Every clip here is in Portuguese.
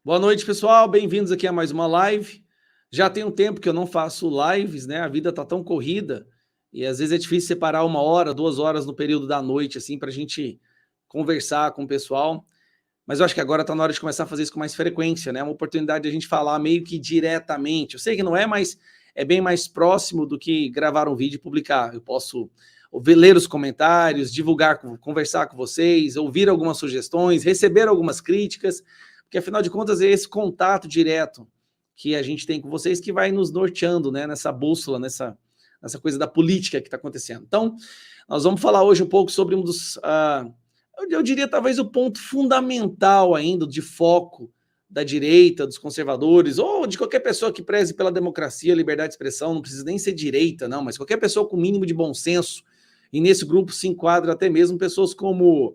Boa noite, pessoal. Bem-vindos aqui a mais uma live. Já tem um tempo que eu não faço lives, né? A vida tá tão corrida e às vezes é difícil separar 1 hora, 2 horas no período da noite, assim, para a gente conversar com o pessoal. Mas eu acho que agora tá na hora de começar a fazer isso com mais frequência, né? Uma oportunidade de a gente falar meio que diretamente. Eu sei que não é, mas é bem mais próximo do que gravar um vídeo e publicar. Eu posso ler os comentários, divulgar, conversar com vocês, ouvir algumas sugestões, receber algumas críticas. Porque, afinal de contas, é esse contato direto que a gente tem com vocês que vai nos norteando, né, nessa bússola, nessa coisa da política que está acontecendo. Então, nós vamos falar hoje um pouco sobre um dos, eu diria, talvez o ponto fundamental ainda de foco da direita, dos conservadores, ou de qualquer pessoa que preze pela democracia, liberdade de expressão, não precisa nem ser direita, não, mas qualquer pessoa com o mínimo de bom senso, e nesse grupo se enquadra até mesmo pessoas como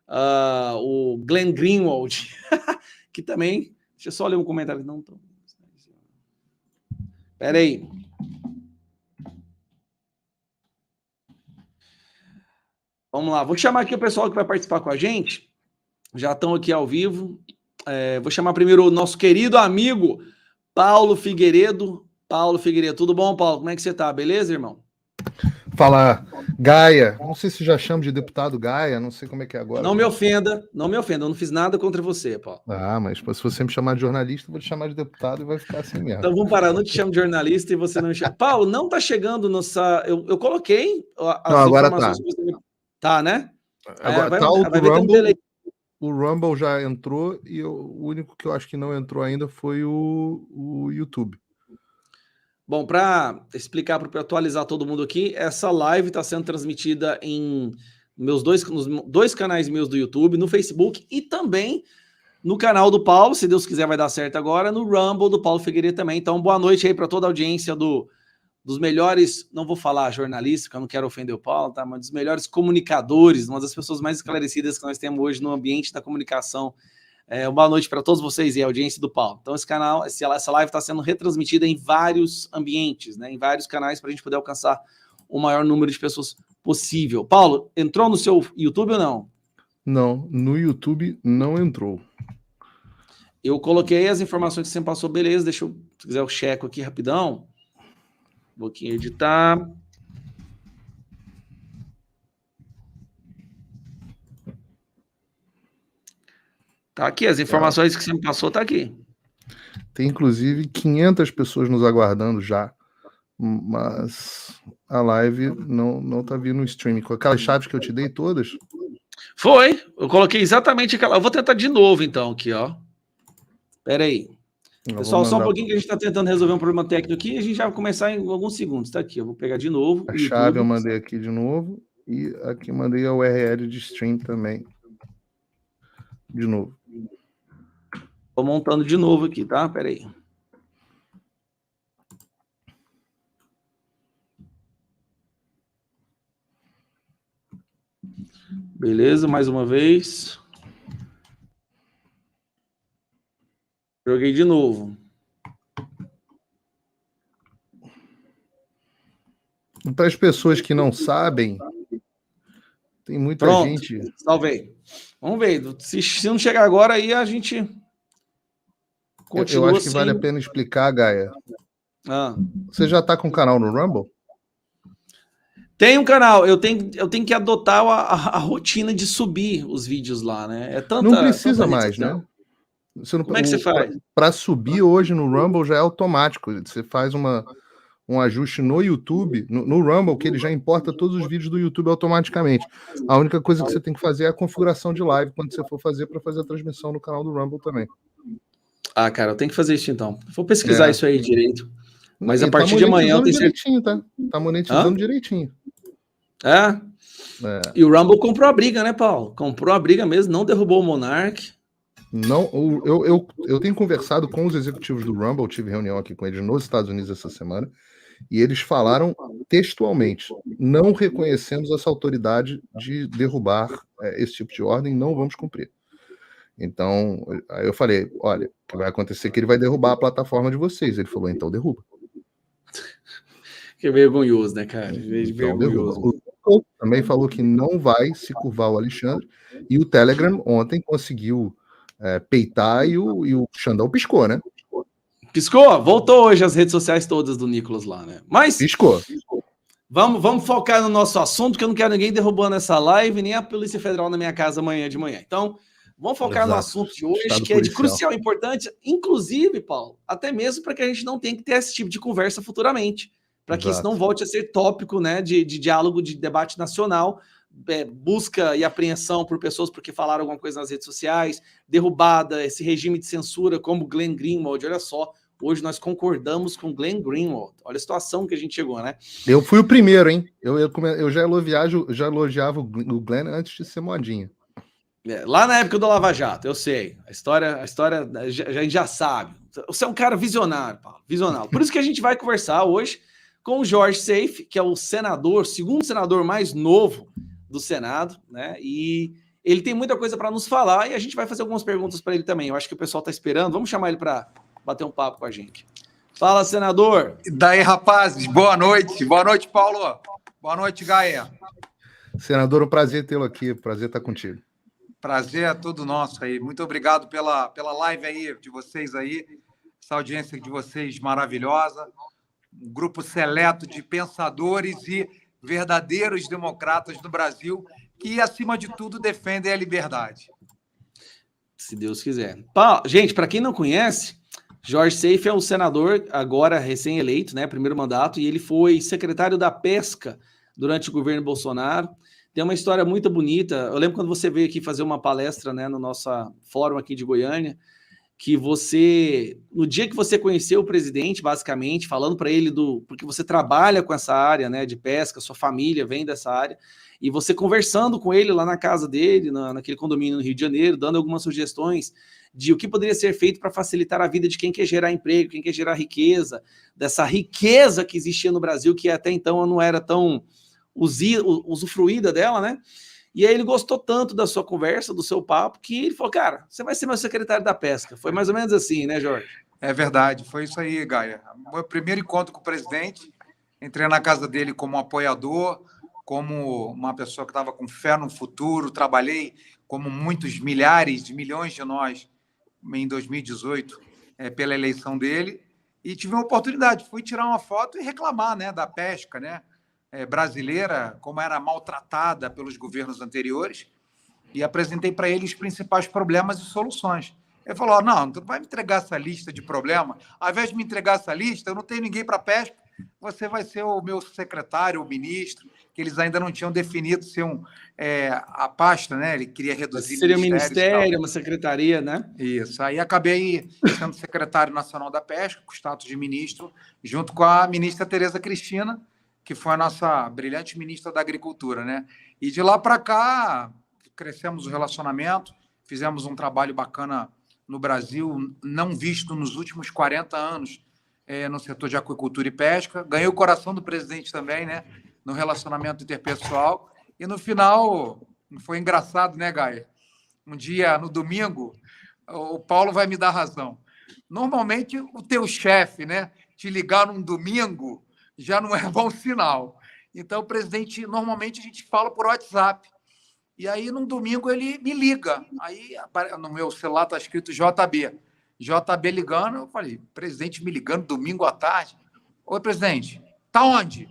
o Glenn Greenwald, que também... Deixa eu só ler um comentário. Não tô... Espera aí. Vamos lá. Vou chamar aqui o pessoal que vai participar com a gente. Já estão aqui ao vivo. Vou chamar primeiro o nosso querido amigo Paulo Figueiredo. Paulo Figueiredo, tudo bom, Paulo? Como é que você tá? Beleza, irmão? Fala, Gaia. Não sei se já chamo de deputado Gaia, não sei como é que é agora. Não me ofenda, não me ofenda. Eu não fiz nada contra você, Paulo. Mas se você me chamar de jornalista, eu vou te chamar de deputado e vai ficar assim mesmo. Então vamos parar. Eu não te chamo de jornalista e você não me chama. Paulo, não tá chegando nossa... Eu coloquei as informações que você... Tá, né? Agora, vai ver ter um delay. O Rumble já entrou e o único que eu acho que não entrou ainda foi o YouTube. Bom, para explicar, para atualizar todo mundo aqui, essa live está sendo transmitida nos dois canais meus do YouTube, no Facebook e também no canal do Paulo, se Deus quiser vai dar certo agora, no Rumble do Paulo Figueiredo também. Então, boa noite aí para toda a audiência dos melhores, não vou falar jornalista, porque eu não quero ofender o Paulo, tá? Mas dos melhores comunicadores, uma das pessoas mais esclarecidas que nós temos hoje no ambiente da comunicação. Boa noite para todos vocês e a audiência do Paulo. Então, essa live está sendo retransmitida em vários ambientes, né, em vários canais, para a gente poder alcançar o maior número de pessoas possível. Paulo, entrou no seu YouTube ou não? Não, no YouTube não entrou. Eu coloquei as informações que você passou, beleza, deixa eu, se quiser eu checo aqui rapidão. Vou aqui editar. Tá aqui, as informações que você me passou tá aqui. Tem inclusive 500 pessoas nos aguardando já, mas a live não tá vindo no streaming. Com aquelas chaves que eu te dei todas? Foi, eu coloquei exatamente aquela. Eu vou tentar de novo então aqui, ó. Espera aí. Pessoal, só um pouquinho que a gente está tentando resolver um problema técnico aqui e a gente já vai começar em alguns segundos. Tá aqui, eu vou pegar de novo. A chave eu mandei aqui de novo e aqui mandei a URL de stream também. De novo. Tô montando de novo aqui, tá? Espera aí. Beleza, mais uma vez. Joguei de novo. Para as pessoas que não sabem, tem muita gente... Salvei. Vamos ver. Se não chegar agora, aí a gente continua. Eu acho que vale a pena explicar, Gaia. Você já está com o canal no Rumble? Tem um canal. Eu tenho que adotar a rotina de subir os vídeos lá, né? Não precisa mais, né? Como é que você faz? Para subir hoje no Rumble já é automático. Você faz um ajuste no YouTube, no Rumble, que ele já importa todos os vídeos do YouTube automaticamente. A única coisa que você tem que fazer é a configuração de live quando você for fazer para fazer a transmissão no canal do Rumble também. Ah, cara, eu tenho que fazer isso então. Vou pesquisar isso aí direito. Mas a partir tá de amanhã eu tenho certeza. Tá monetizando direitinho. E o Rumble comprou a briga, né, Paulo? Comprou a briga mesmo, não derrubou o Monark. Não, eu tenho conversado com os executivos do Rumble, tive reunião aqui com eles nos Estados Unidos essa semana, e eles falaram textualmente: não reconhecemos essa autoridade de derrubar esse tipo de ordem, não vamos cumprir. Então, aí eu falei: olha, o que vai acontecer é que ele vai derrubar a plataforma de vocês. Ele falou: então derruba. Que vergonhoso, né, cara? Vergonhoso. O Google também falou que não vai se curvar ao Alexandre, e o Telegram ontem conseguiu peitar e o Xandão piscou, né? Piscou? Voltou hoje as redes sociais todas do Nicolas lá, né? Mas piscou. Vamos focar no nosso assunto, que eu não quero ninguém derrubando essa live, nem a Polícia Federal na minha casa amanhã de manhã. Então, vamos focar no assunto de hoje, que é de crucial importância, inclusive, Paulo, até mesmo para que a gente não tenha que ter esse tipo de conversa futuramente, para que isso não volte a ser tópico, né, de diálogo, de debate nacional, busca e apreensão por pessoas porque falaram alguma coisa nas redes sociais, derrubada, esse regime de censura, como Glenn Greenwald, olha só. Hoje nós concordamos com Glenn Greenwald. Olha a situação que a gente chegou, né? Eu fui o primeiro, hein? Eu já elogiava o Glenn antes de ser modinha. Lá na época do Lava Jato, eu sei. A história a gente já sabe. Você é um cara visionário, Paulo. Visionário. Por isso que a gente vai conversar hoje com o Jorge Seife, que é o senador, segundo senador mais novo do Senado, né? E ele tem muita coisa para nos falar e a gente vai fazer algumas perguntas para ele também. Eu acho que o pessoal está esperando. Vamos chamar ele para bater um papo com a gente. Fala, senador. E daí, rapazes, boa noite. Boa noite, Paulo. Boa noite, Gaia. Senador, um prazer tê-lo aqui. Prazer estar contigo. Prazer é todo nosso aí. Muito obrigado pela live aí de vocês aí. Essa audiência de vocês maravilhosa. Um grupo seleto de pensadores e verdadeiros democratas do Brasil que, acima de tudo, defendem a liberdade. Se Deus quiser. Gente, para quem não conhece, Jorge Seife é um senador agora recém-eleito, né, primeiro mandato, e ele foi secretário da Pesca durante o governo Bolsonaro. Tem uma história muito bonita. Eu lembro quando você veio aqui fazer uma palestra, né, no nosso fórum aqui de Goiânia, que você, no dia que você conheceu o presidente, basicamente, falando para ele porque você trabalha com essa área, né, de pesca, sua família vem dessa área, e você conversando com ele lá na casa dele, naquele condomínio no Rio de Janeiro, dando algumas sugestões de o que poderia ser feito para facilitar a vida de quem quer gerar emprego, quem quer gerar riqueza, dessa riqueza que existia no Brasil, que até então não era tão usufruída dela, né? E aí ele gostou tanto da sua conversa, do seu papo, que ele falou, cara, você vai ser meu secretário da Pesca. Foi mais ou menos assim, né, Jorge? É verdade, foi isso aí, Gaia. Meu primeiro encontro com o presidente, entrei na casa dele como apoiador, como uma pessoa que estava com fé no futuro, trabalhei como muitos milhares de milhões de nós em 2018 pela eleição dele, e tive uma oportunidade, fui tirar uma foto e reclamar, né, da pesca, né, brasileira, como era maltratada pelos governos anteriores, e apresentei para ele os principais problemas e soluções. Ele falou, não, tu vai me entregar essa lista de problemas, ao invés de me entregar essa lista, eu não tenho ninguém para pesca, você vai ser o meu secretário, o ministro, que eles ainda não tinham definido ser a pasta, né? Ele queria reduzir. Seria um ministério, uma secretaria, né? Isso. Aí acabei sendo secretário nacional da pesca, com status de ministro, junto com a ministra Tereza Cristina, que foi a nossa brilhante ministra da Agricultura, né? E de lá para cá, crescemos o relacionamento, fizemos um trabalho bacana no Brasil, não visto nos últimos 40 anos no setor de aquicultura e pesca. Ganhei o coração do presidente também, né? No relacionamento interpessoal. E no final, foi engraçado, né, Gaia? Um dia, no domingo, o Paulo vai me dar razão. Normalmente, o teu chefe, né, te ligar num domingo já não é bom sinal. Então, o presidente, normalmente, a gente fala por WhatsApp. E aí, num domingo, ele me liga. Aí, no meu celular está escrito JB. JB ligando, eu falei, presidente me ligando domingo à tarde. Oi, presidente, tá onde?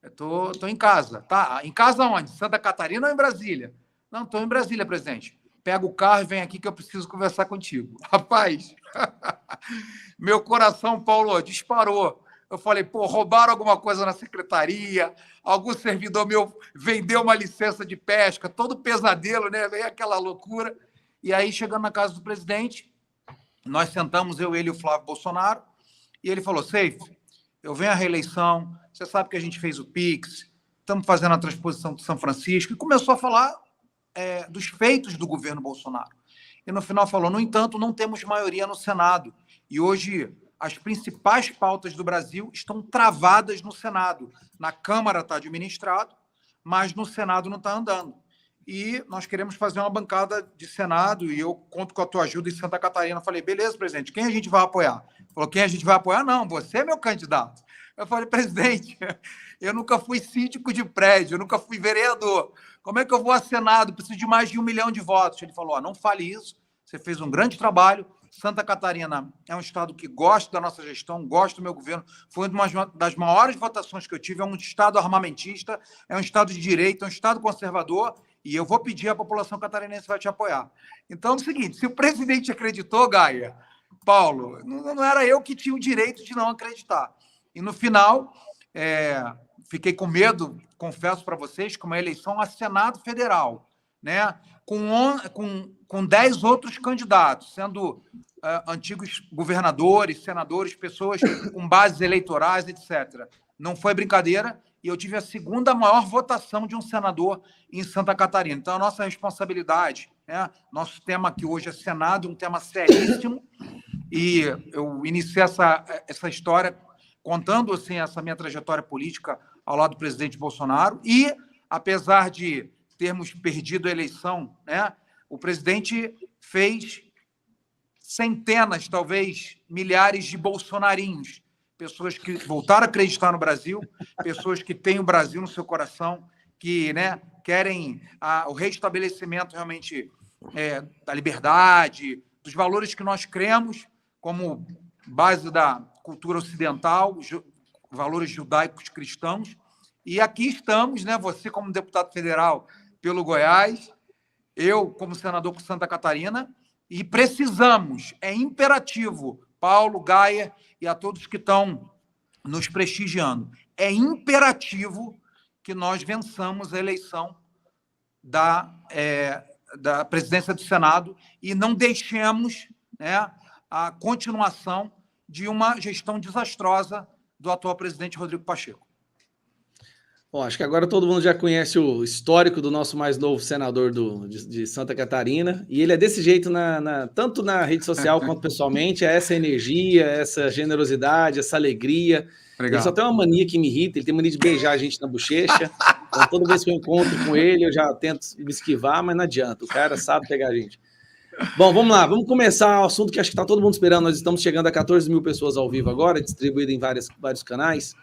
Eu tô em casa. Tá, em casa onde? Santa Catarina ou em Brasília? Não, estou em Brasília, presidente. Pega o carro e vem aqui que eu preciso conversar contigo. Rapaz, meu coração, Paulo, disparou. Eu falei, pô, roubaram alguma coisa na secretaria, algum servidor meu vendeu uma licença de pesca, todo pesadelo, né? Veio aquela loucura. E aí, chegando na casa do presidente, nós sentamos, eu, ele e o Flávio Bolsonaro, e ele falou, Seife, eu venho à reeleição, você sabe que a gente fez o PIX, estamos fazendo a transposição de São Francisco, e começou a falar dos feitos do governo Bolsonaro. E no final falou, no entanto, não temos maioria no Senado, e hoje as principais pautas do Brasil estão travadas no Senado. Na Câmara está administrado, mas no Senado não está andando. E nós queremos fazer uma bancada de Senado e eu conto com a tua ajuda em Santa Catarina. Eu falei, beleza, presidente, quem a gente vai apoiar? Ele falou, quem a gente vai apoiar? Não, você é meu candidato. Eu falei, presidente, eu nunca fui síndico de prédio, eu nunca fui vereador. Como é que eu vou a Senado? Preciso de mais de 1 milhão de votos. Ele falou, não fale isso, você fez um grande trabalho. Santa Catarina é um estado que gosta da nossa gestão, gosta do meu governo. Foi uma das maiores votações que eu tive. É um estado armamentista, é um estado de direito, é um estado conservador, e eu vou pedir à população catarinense vai te apoiar. Então, é o seguinte, se o presidente acreditou, Gaia, Paulo, não era eu que tinha o direito de não acreditar. E, no final, fiquei com medo, confesso para vocês, com uma eleição a Senado Federal, né? Com 10 outros candidatos, sendo antigos governadores, senadores, pessoas com bases eleitorais, etc. Não foi brincadeira, e eu tive a segunda maior votação de um senador em Santa Catarina. Então, a nossa responsabilidade, né? Nosso tema aqui hoje é Senado, um tema seríssimo, e eu iniciei essa história contando assim, essa minha trajetória política ao lado do presidente Bolsonaro, e, apesar de termos perdido a eleição, né, o presidente fez centenas, talvez milhares de bolsonarinhos, pessoas que voltaram a acreditar no Brasil, pessoas que têm o Brasil no seu coração, que, né, querem o restabelecimento realmente da liberdade, dos valores que nós cremos como base da cultura ocidental, valores judaicos cristãos. E aqui estamos, né, você como deputado federal pelo Goiás, eu como senador por Santa Catarina, e precisamos, é imperativo, Paulo, Gaia e a todos que estão nos prestigiando, é imperativo que nós vençamos a eleição da presidência do Senado e não deixemos, né, a continuação de uma gestão desastrosa do atual presidente Rodrigo Pacheco. Bom, acho que agora todo mundo já conhece o histórico do nosso mais novo senador de Santa Catarina, e ele é desse jeito tanto na rede social quanto pessoalmente, é essa energia, essa generosidade, essa alegria. Obrigado. Ele só tem uma mania que me irrita, ele tem mania de beijar a gente na bochecha, então toda vez que eu encontro com ele, eu já tento me esquivar, mas não adianta, o cara sabe pegar a gente. Bom, vamos lá, vamos começar o assunto que acho que está todo mundo esperando. Nós estamos chegando a 14 mil pessoas ao vivo agora, distribuído em vários canais.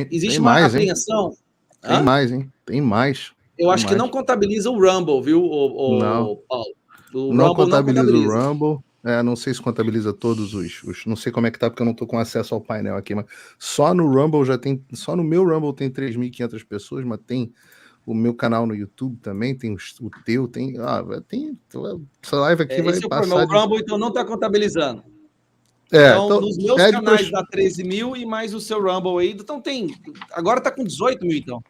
Existe uma mais, apreensão. Hein? Tem mais, hein? Tem mais. Eu acho que não contabiliza o Rumble, viu, não. Paulo? Não contabiliza o Rumble. Não sei se contabiliza todos os. Não sei como é que tá, porque eu não estou com acesso ao painel aqui, mas só no Rumble já tem. Só no meu Rumble tem 3.500 pessoas, mas tem o meu canal no YouTube também, tem o teu, tem. Essa live aqui vai passar. O Rumble, então, não está contabilizando. Então, nos meus canais dá 13 mil e mais o seu Rumble aí. Então agora está com 18 mil, então.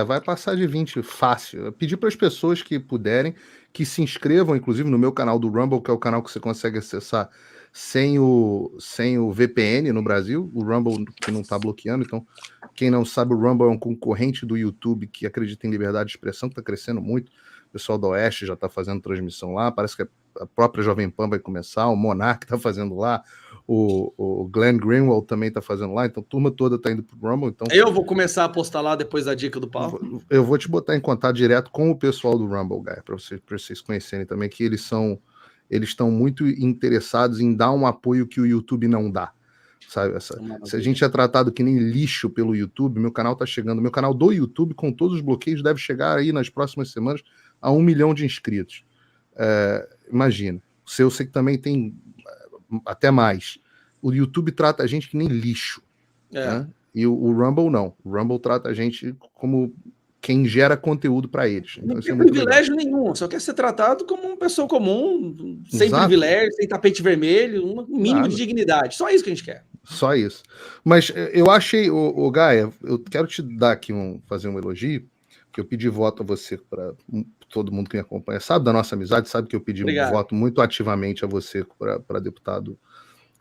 Vai passar de 20 fácil. Eu pedi para as pessoas que puderem que se inscrevam, inclusive, no meu canal do Rumble, que é o canal que você consegue acessar sem o VPN no Brasil. O Rumble que não está bloqueando. Então, quem não sabe, o Rumble é um concorrente do YouTube que acredita em liberdade de expressão, que está crescendo muito. O pessoal do Oeste já está fazendo transmissão lá. Parece que a própria Jovem Pan vai começar. O Monark está fazendo lá. O Glenn Greenwald também está fazendo lá, então a turma toda está indo para o Rumble. Então, eu vou começar a postar lá depois da dica do Paulo. Eu vou te botar em contato direto com o pessoal do Rumble, Guy, para vocês conhecerem também, que eles estão muito interessados em dar um apoio que o YouTube não dá. Sabe? Se a gente é tratado que nem lixo pelo YouTube, meu canal está chegando, meu canal do YouTube, com todos os bloqueios, deve chegar aí nas próximas semanas a 1 milhão de inscritos. Imagina. O seu, eu sei que também tem até mais. O YouTube trata a gente que nem lixo. Né? E o Rumble não. O Rumble trata a gente como quem gera conteúdo para eles. Então, não tem privilégio nenhum, só quer ser tratado como uma pessoa comum, sem privilégio, sem tapete vermelho, um mínimo de dignidade. Só isso que a gente quer. Só isso. Mas eu achei, o Gaia, eu quero te dar aqui fazer um elogio, que eu pedi voto a você, para todo mundo que me acompanha, sabe da nossa amizade, sabe que eu pedi um voto muito ativamente a você para deputado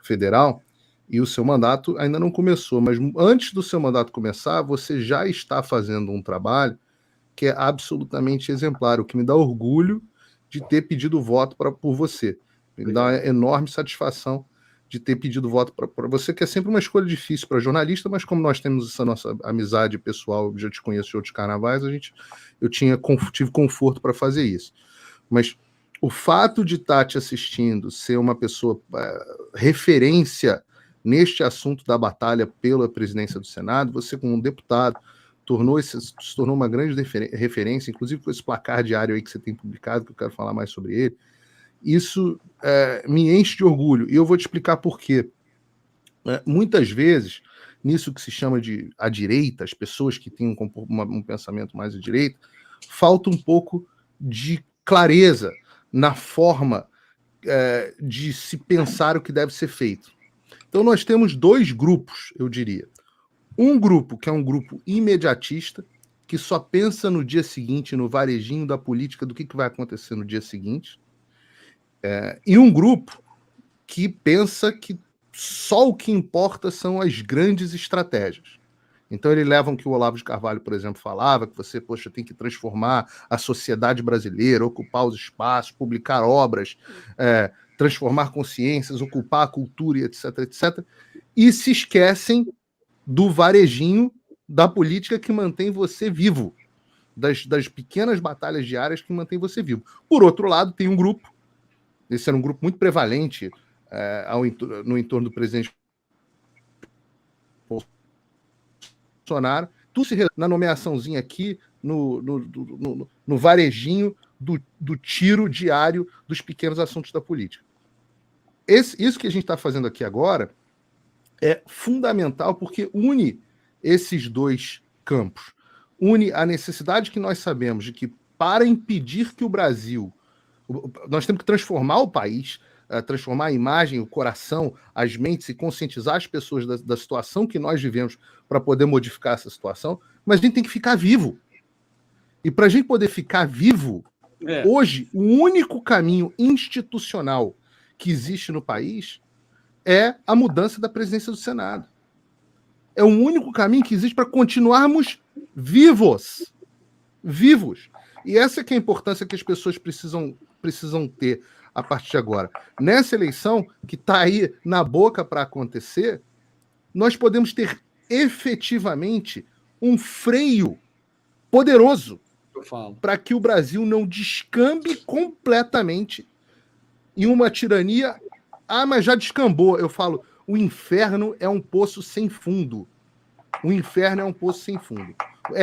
federal, e o seu mandato ainda não começou, mas antes do seu mandato começar, você já está fazendo um trabalho que é absolutamente exemplar, o que me dá orgulho de ter pedido voto por você. Me dá uma enorme satisfação de ter pedido voto para você, que é sempre uma escolha difícil para jornalista, mas como nós temos essa nossa amizade pessoal, já te conheço de outros carnavais, eu tive conforto para fazer isso. Mas o fato de estar te assistindo, ser uma pessoa referência neste assunto da batalha pela presidência do Senado, você como um deputado se tornou uma grande referência, inclusive com esse placar diário aí que você tem publicado, que eu quero falar mais sobre ele. isso me enche de orgulho. E eu vou te explicar por quê. Muitas vezes, nisso que se chama de a direita, as pessoas que têm um pensamento mais à direita, falta um pouco de clareza na forma de se pensar o que deve ser feito. Então nós temos dois grupos, eu diria. Um grupo que é um grupo imediatista, que só pensa no dia seguinte, no varejinho da política, do que vai acontecer no dia seguinte. E um grupo que pensa que só o que importa são as grandes estratégias. Então eles levam o que o Olavo de Carvalho, por exemplo, falava, que você, tem que transformar a sociedade brasileira, ocupar os espaços, publicar obras, transformar consciências, ocupar a cultura, etc, etc. E se esquecem do varejinho da política que mantém você vivo, das pequenas batalhas diárias que mantém você vivo. Por outro lado, tem um grupo, esse era um grupo muito prevalente no entorno do presidente Bolsonaro, na nomeaçãozinha aqui, no varejinho do tiro diário dos pequenos assuntos da política. Isso que a gente está fazendo aqui agora é fundamental porque une esses dois campos. Une a necessidade que nós sabemos de que, para impedir que o Brasil... Nós temos que transformar o país, transformar a imagem, o coração, as mentes e conscientizar as pessoas da situação que nós vivemos para poder modificar essa situação, mas a gente tem que ficar vivo. E para a gente poder ficar vivo, hoje, o único caminho institucional que existe no país é a mudança da presidência do Senado. É o único caminho que existe para continuarmos vivos. Vivos. E essa que é a importância que as pessoas precisam ter a partir de agora. Nessa eleição, que está aí na boca para acontecer, nós podemos ter efetivamente um freio poderoso para que o Brasil não descambe completamente em uma tirania. Mas já descambou. Eu falo, o inferno é um poço sem fundo. O inferno é um poço sem fundo.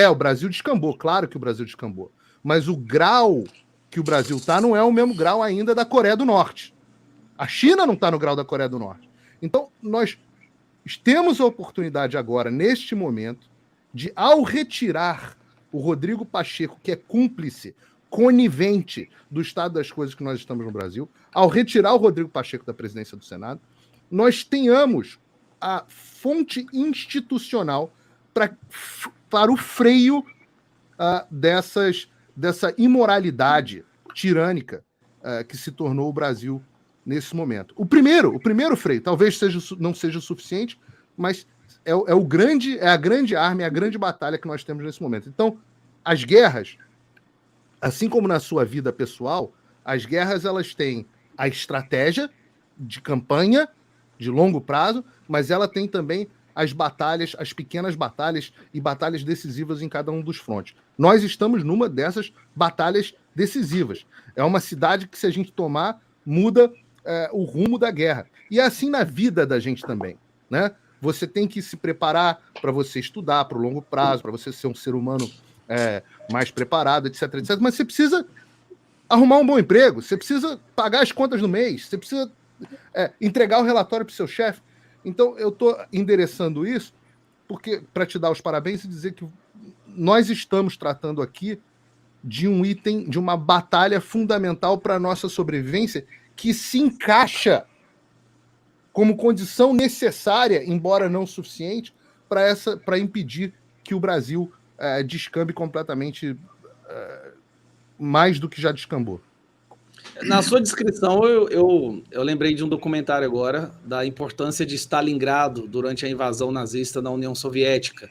O Brasil descambou, claro que o Brasil descambou. Mas o grau que o Brasil está não é o mesmo grau ainda da Coreia do Norte. A China não está no grau da Coreia do Norte. Então, nós temos a oportunidade agora, neste momento, de, ao retirar o Rodrigo Pacheco, que é cúmplice, conivente do estado das coisas que nós estamos no Brasil, ao retirar o Rodrigo Pacheco da presidência do Senado, nós tenhamos a fonte institucional para o freio dessa imoralidade tirânica que se tornou o Brasil nesse momento. O primeiro freio, talvez não seja o suficiente, mas é a grande arma, é a grande batalha que nós temos nesse momento. Então, as guerras, assim como na sua vida pessoal, as guerras elas têm a estratégia de campanha de longo prazo, mas ela tem também as batalhas, as pequenas batalhas e batalhas decisivas em cada um dos frontes. Nós estamos numa dessas batalhas decisivas. É uma cidade que, se a gente tomar, muda o rumo da guerra. E é assim na vida da gente também, né? Você tem que se preparar para você estudar para o longo prazo, para você ser um ser humano mais preparado, etc, etc. Mas você precisa arrumar um bom emprego, você precisa pagar as contas do mês, você precisa entregar o relatório para o seu chefe. Então, eu estou endereçando isso para te dar os parabéns e dizer que nós estamos tratando aqui de um item, de uma batalha fundamental para a nossa sobrevivência, que se encaixa como condição necessária, embora não suficiente, para impedir que o Brasil descambe completamente mais do que já descambou. Na sua descrição, eu lembrei de um documentário agora da importância de Stalingrado durante a invasão nazista na União Soviética,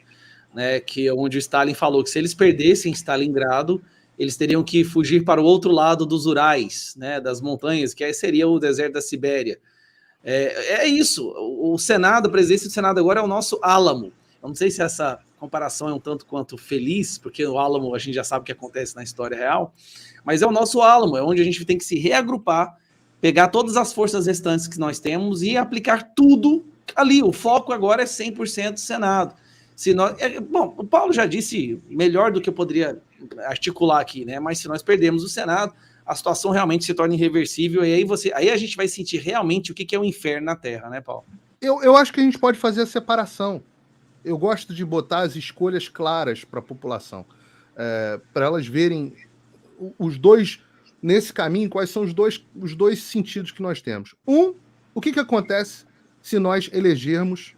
né, onde o Stalin falou que se eles perdessem Stalingrado, eles teriam que fugir para o outro lado dos Urais, né, das montanhas, que aí seria o deserto da Sibéria. É isso, o Senado, a presidência do Senado agora é o nosso Álamo. Eu não sei se essa comparação é um tanto quanto feliz, porque o Álamo a gente já sabe o que acontece na história real, mas é o nosso Álamo, é onde a gente tem que se reagrupar, pegar todas as forças restantes que nós temos e aplicar tudo ali. O foco agora é 100% Senado. Bom, o Paulo já disse melhor do que eu poderia articular aqui, né? Mas se nós perdemos o Senado, a situação realmente se torna irreversível, e aí a gente vai sentir realmente o que é o inferno na Terra, né, Paulo? Eu acho que a gente pode fazer a separação. Eu gosto de botar as escolhas claras para a população, para elas verem os dois, nesse caminho, quais são os dois sentidos que nós temos. O que acontece se nós elegermos,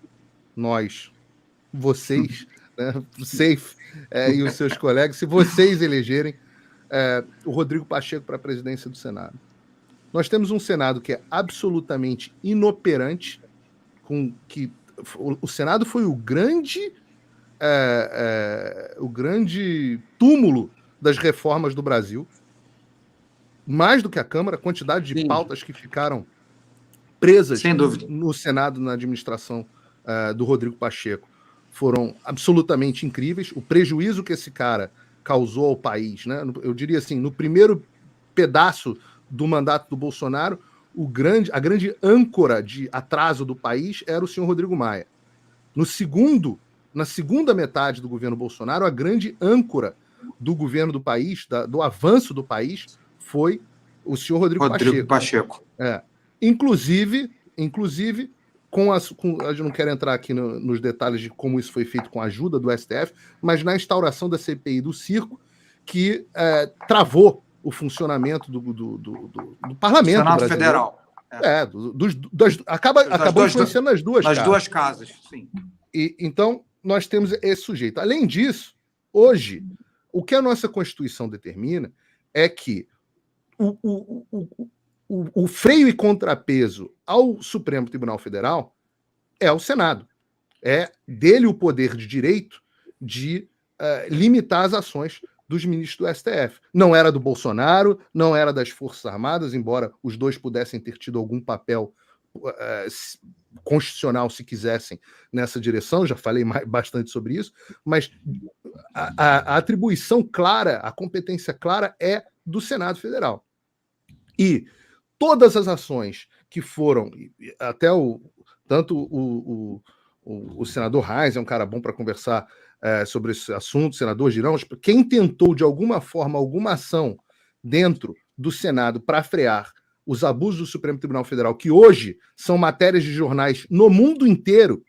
vocês, né, o Safe e os seus colegas, se vocês elegerem o Rodrigo Pacheco para a presidência do Senado? Nós temos um Senado que é absolutamente inoperante, o Senado foi o grande túmulo das reformas do Brasil, mais do que a Câmara, a quantidade de pautas que ficaram presas no Senado, na administração do Rodrigo Pacheco, foram absolutamente incríveis. O prejuízo que esse cara causou ao país, né? Eu diria assim, no primeiro pedaço do mandato do Bolsonaro, a grande âncora de atraso do país era o senhor Rodrigo Maia. Na segunda metade do governo Bolsonaro, a grande âncora do governo do país, do avanço do país, foi o senhor Rodrigo Pacheco. Inclusive, eu não quero entrar aqui nos detalhes de como isso foi feito com a ajuda do STF, mas na instauração da CPI do circo, que travou o funcionamento do parlamento Senado brasileiro. Federal. Acabou influenciando nas duas casas, sim. Então, nós temos esse sujeito. Além disso, hoje, o que a nossa Constituição determina é que o freio e contrapeso ao Supremo Tribunal Federal é o Senado. É dele o poder de direito de limitar as ações dos ministros do STF. Não era do Bolsonaro, não era das Forças Armadas, embora os dois pudessem ter tido algum papel constitucional, se quisessem, nessa direção, já falei bastante sobre isso, mas a atribuição clara, a competência clara é do Senado Federal. E todas as ações que foram, até tanto o senador Reis é um cara bom para conversar sobre esse assunto, senador Girão, quem tentou de alguma forma, alguma ação dentro do Senado para frear os abusos do Supremo Tribunal Federal, que hoje são matérias de jornais no mundo inteiro,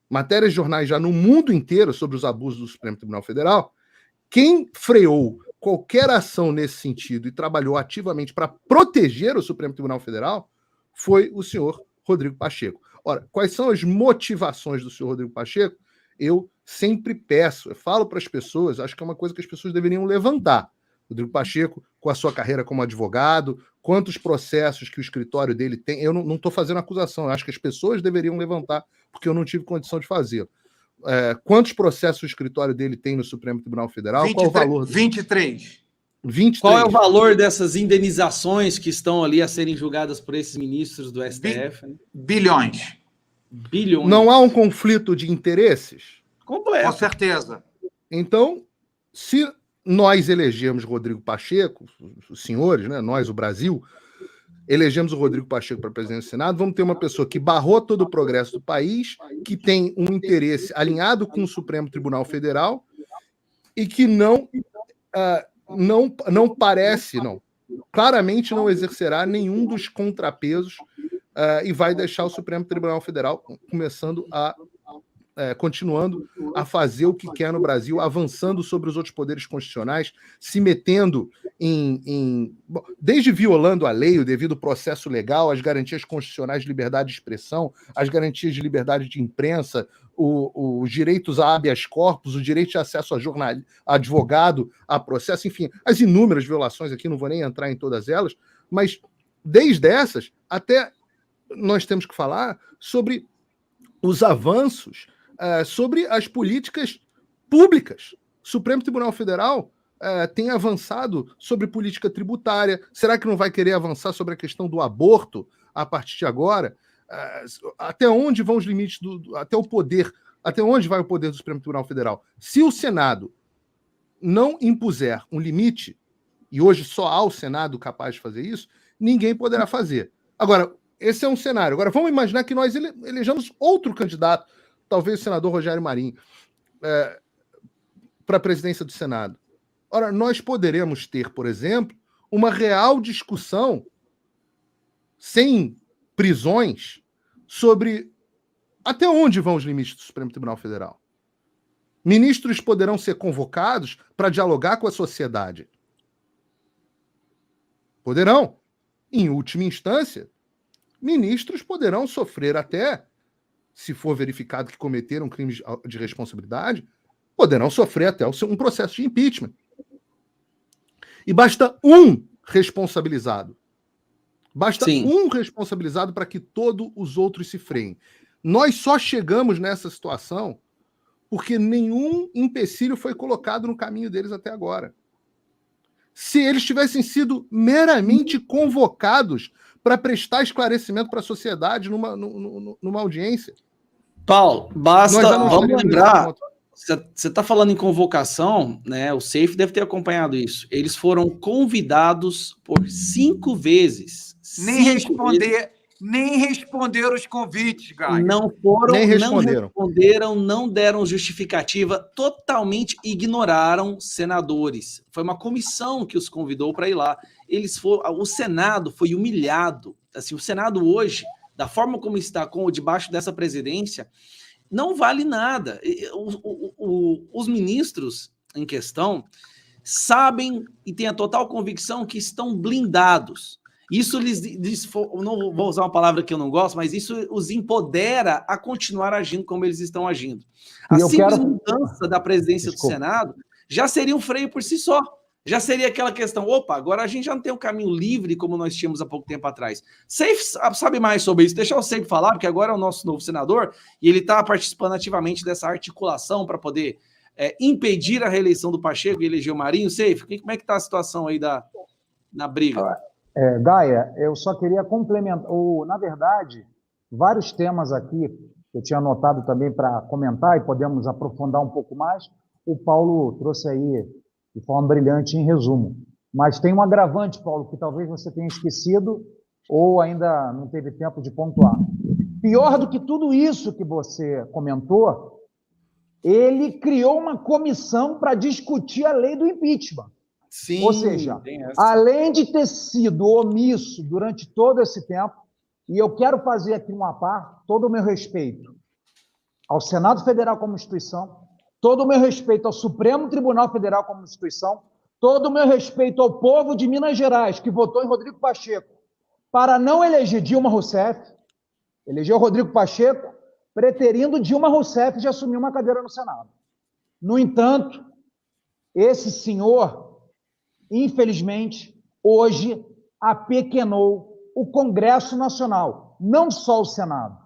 matérias de jornais já no mundo inteiro sobre os abusos do Supremo Tribunal Federal, quem freou qualquer ação nesse sentido e trabalhou ativamente para proteger o Supremo Tribunal Federal foi o senhor Rodrigo Pacheco. Ora, quais são as motivações do senhor Rodrigo Pacheco? Eu sempre peço, eu falo para as pessoas, acho que é uma coisa que as pessoas deveriam levantar. Rodrigo Pacheco, com a sua carreira como advogado, quantos processos que o escritório dele tem. Eu não estou fazendo acusação, eu acho que as pessoas deveriam levantar, porque eu não tive condição de fazê-lo. Quantos processos o escritório dele tem no Supremo Tribunal Federal? 23, qual o valor? 23. Qual é o valor dessas indenizações que estão ali a serem julgadas por esses ministros do STF? Bilhões. Não há um conflito de interesses? Completo. Com certeza. Então, se nós elegemos Rodrigo Pacheco, os senhores, né, nós, o Brasil, elegemos o Rodrigo Pacheco para presidente do Senado, vamos ter uma pessoa que barrou todo o progresso do país, que tem um interesse alinhado com o Supremo Tribunal Federal e que claramente não exercerá nenhum dos contrapesos e vai deixar o Supremo Tribunal Federal continuando a fazer o que quer no Brasil, avançando sobre os outros poderes constitucionais, se metendo desde violando a lei, o devido processo legal, as garantias constitucionais de liberdade de expressão, as garantias de liberdade de imprensa, os direitos a habeas corpus, o direito de acesso a advogado, a processo, enfim, as inúmeras violações aqui, não vou nem entrar em todas elas, mas desde essas até nós temos que falar sobre os avanços, sobre as políticas públicas. O Supremo Tribunal Federal tem avançado sobre política tributária. Será que não vai querer avançar sobre a questão do aborto a partir de agora? Até onde vão os limites até onde vai o poder do Supremo Tribunal Federal? Se o Senado não impuser um limite, e hoje só há o Senado capaz de fazer isso, ninguém poderá fazer. Agora, esse é um cenário. Agora, vamos imaginar que nós elejamos outro candidato, talvez o senador Rogério Marinho, para a presidência do Senado. Ora, nós poderemos ter, por exemplo, uma real discussão, sem prisões, sobre até onde vão os limites do Supremo Tribunal Federal. Ministros poderão ser convocados para dialogar com a sociedade. Poderão. Em última instância, ministros poderão sofrer até, se for verificado que cometeram crimes de responsabilidade, poderão sofrer até um processo de impeachment. E basta um responsabilizado. Basta um responsabilizado para que todos os outros se freiem. Nós só chegamos nessa situação porque nenhum empecilho foi colocado no caminho deles até agora. Se eles tivessem sido meramente convocados para prestar esclarecimento para a sociedade numa audiência. Paulo, vamos lembrar, você está falando em convocação, né? O Seif deve ter acompanhado isso. Eles foram convidados por 5 vezes. Nem responderam os convites, Gaia. Não responderam, não deram justificativa, totalmente ignoraram senadores. Foi uma comissão que os convidou para ir lá. O Senado foi humilhado. Assim, o Senado hoje, da forma como está debaixo dessa presidência, não vale nada. Os ministros em questão sabem e têm a total convicção que estão blindados. Isso não vou usar uma palavra que eu não gosto, mas isso os empodera a continuar agindo como eles estão agindo. A simples mudança da presidência do Senado já seria um freio por si só. Já seria aquela questão, agora a gente já não tem um caminho livre como nós tínhamos há pouco tempo atrás. Seif sabe mais sobre isso, deixa o Seif falar, porque agora é o nosso novo senador e ele está participando ativamente dessa articulação para poder impedir a reeleição do Pacheco e eleger o Marinho. Seif, como é que está a situação aí na briga? Gaia, eu só queria complementar, na verdade, vários temas aqui que eu tinha anotado também para comentar e podemos aprofundar um pouco mais, o Paulo trouxe aí de forma brilhante em resumo. Mas tem um agravante, Paulo, que talvez você tenha esquecido ou ainda não teve tempo de pontuar. Pior do que tudo isso que você comentou, ele criou uma comissão para discutir a lei do impeachment. Sim, ou seja, além de ter sido omisso durante todo esse tempo, e eu quero fazer aqui uma parte, todo o meu respeito ao Senado Federal como instituição, todo o meu respeito ao Supremo Tribunal Federal como instituição, todo o meu respeito ao povo de Minas Gerais, que votou em Rodrigo Pacheco para não eleger Dilma Rousseff, elegeu Rodrigo Pacheco, preterindo Dilma Rousseff de assumir uma cadeira no Senado. No entanto, esse senhor, infelizmente, hoje apequenou o Congresso Nacional, não só o Senado.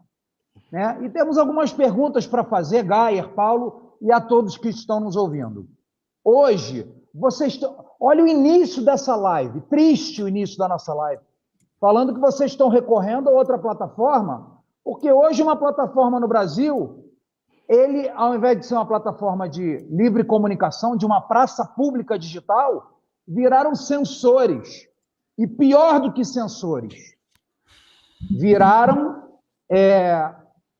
Né? E temos algumas perguntas para fazer, Gaia, Paulo, e a todos que estão nos ouvindo. Hoje, olha o início dessa live, triste o início da nossa live, falando que vocês estão recorrendo a outra plataforma, porque hoje uma plataforma no Brasil, ele, ao invés de ser uma plataforma de livre comunicação, de uma praça pública digital, viraram censores. E pior do que censores, viraram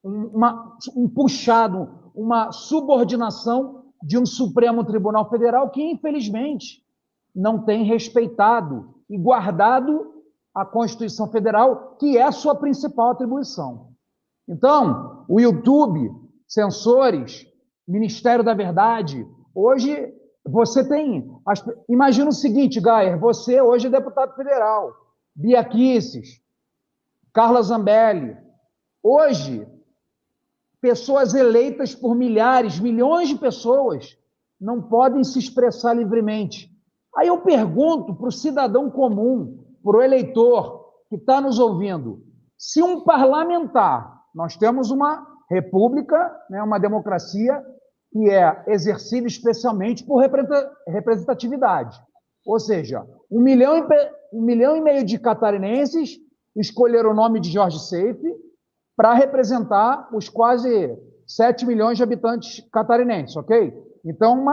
um puxado, uma subordinação de um Supremo Tribunal Federal que, infelizmente, não tem respeitado e guardado a Constituição Federal, que é a sua principal atribuição. Então, o YouTube, censores, Ministério da Verdade, hoje você tem... Imagina o seguinte, Gaia, você hoje é deputado federal, Bia Kicis, Carla Zambelli. Hoje, pessoas eleitas por milhares, milhões de pessoas não podem se expressar livremente. Aí eu pergunto para o cidadão comum, para o eleitor que está nos ouvindo, se um parlamentar, nós temos uma república, né, uma democracia que é exercida especialmente por representatividade. Ou seja, 1,5 milhão de catarinenses escolheram o nome de Jorge Seif para representar os quase 7 milhões de habitantes catarinenses, ok? Então,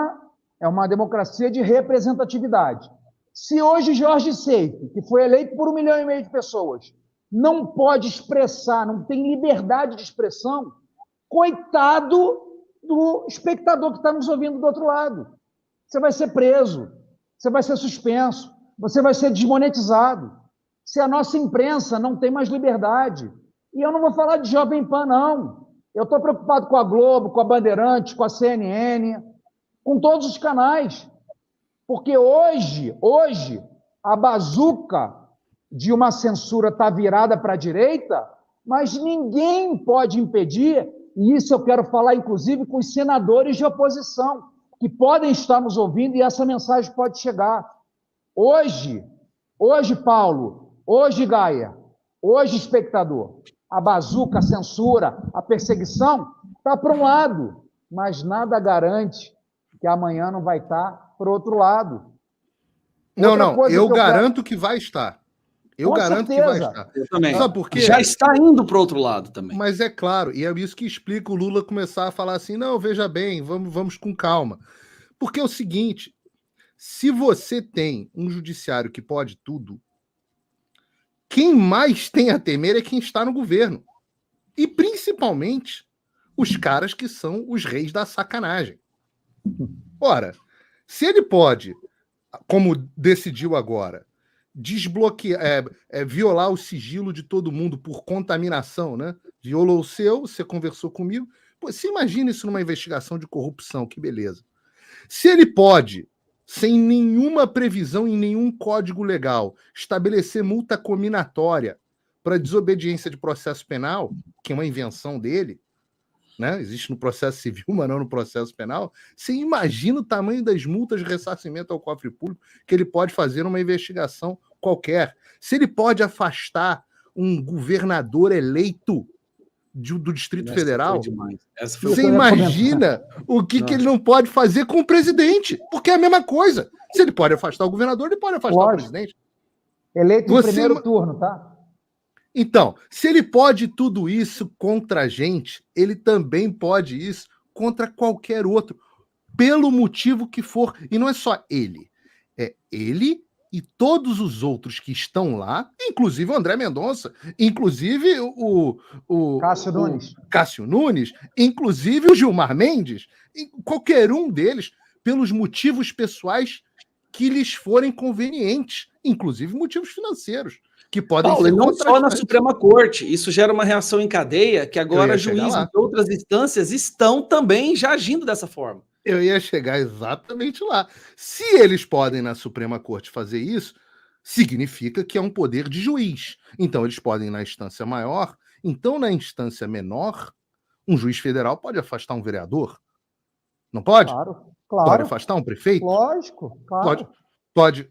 é uma democracia de representatividade. Se hoje Jorge Seif, que foi eleito por 1,5 milhão de pessoas, não pode expressar, não tem liberdade de expressão, coitado do espectador que está nos ouvindo do outro lado. Você vai ser preso, você vai ser suspenso, você vai ser desmonetizado. Se a nossa imprensa não tem mais liberdade. E eu não vou falar de Jovem Pan, não. Eu estou preocupado com a Globo, com a Bandeirantes, com a CNN, com todos os canais. Porque hoje, a bazuca de uma censura está virada para a direita, mas ninguém pode impedir, e isso eu quero falar, inclusive, com os senadores de oposição, que podem estar nos ouvindo e essa mensagem pode chegar. Hoje, Paulo, hoje, Gaia, hoje, espectador, a bazuca, a censura, a perseguição está para um lado, mas nada garante que amanhã não vai estar para o outro lado. Não, eu garanto que vai estar. Eu garanto que vai estar. Eu também. Sabe por quê? Já está indo para o outro lado também. Mas é claro, e é isso que explica o Lula começar a falar assim, não, veja bem, vamos com calma. Porque é o seguinte, se você tem um judiciário que pode tudo, quem mais tem a temer é quem está no governo. E principalmente os caras que são os reis da sacanagem. Ora, se ele pode, como decidiu agora, desbloquear, violar o sigilo de todo mundo por contaminação, né? Violou o seu, você conversou comigo. Pô, você imagina isso numa investigação de corrupção, que beleza. Se ele pode, sem nenhuma previsão em nenhum código legal, estabelecer multa cominatória para desobediência de processo penal, que é uma invenção dele, né? Existe no processo civil, mas não no processo penal. Você imagina o tamanho das multas de ressarcimento ao cofre público que ele pode fazer numa investigação qualquer. Se ele pode afastar um governador eleito do Distrito Federal, você imagina o que ele não pode fazer com o presidente, porque é a mesma coisa. Se ele pode afastar o governador, ele pode afastar o presidente. Eleito no primeiro turno, tá? Então, se ele pode tudo isso contra a gente, ele também pode isso contra qualquer outro, pelo motivo que for. E não é só ele. É ele e todos os outros que estão lá, inclusive o André Mendonça, inclusive o Cássio Nunes, inclusive o Gilmar Mendes, qualquer um deles, pelos motivos pessoais que lhes forem convenientes, inclusive motivos financeiros. Que podem ser não só na Suprema Corte, isso gera uma reação em cadeia que agora juízes de outras instâncias estão também já agindo dessa forma. Eu ia chegar exatamente lá. Se eles podem na Suprema Corte fazer isso, significa que é um poder de juiz. Então eles podem na instância maior, então na instância menor, um juiz federal pode afastar um vereador? Não pode? Claro. Pode afastar um prefeito? Lógico, claro. Pode.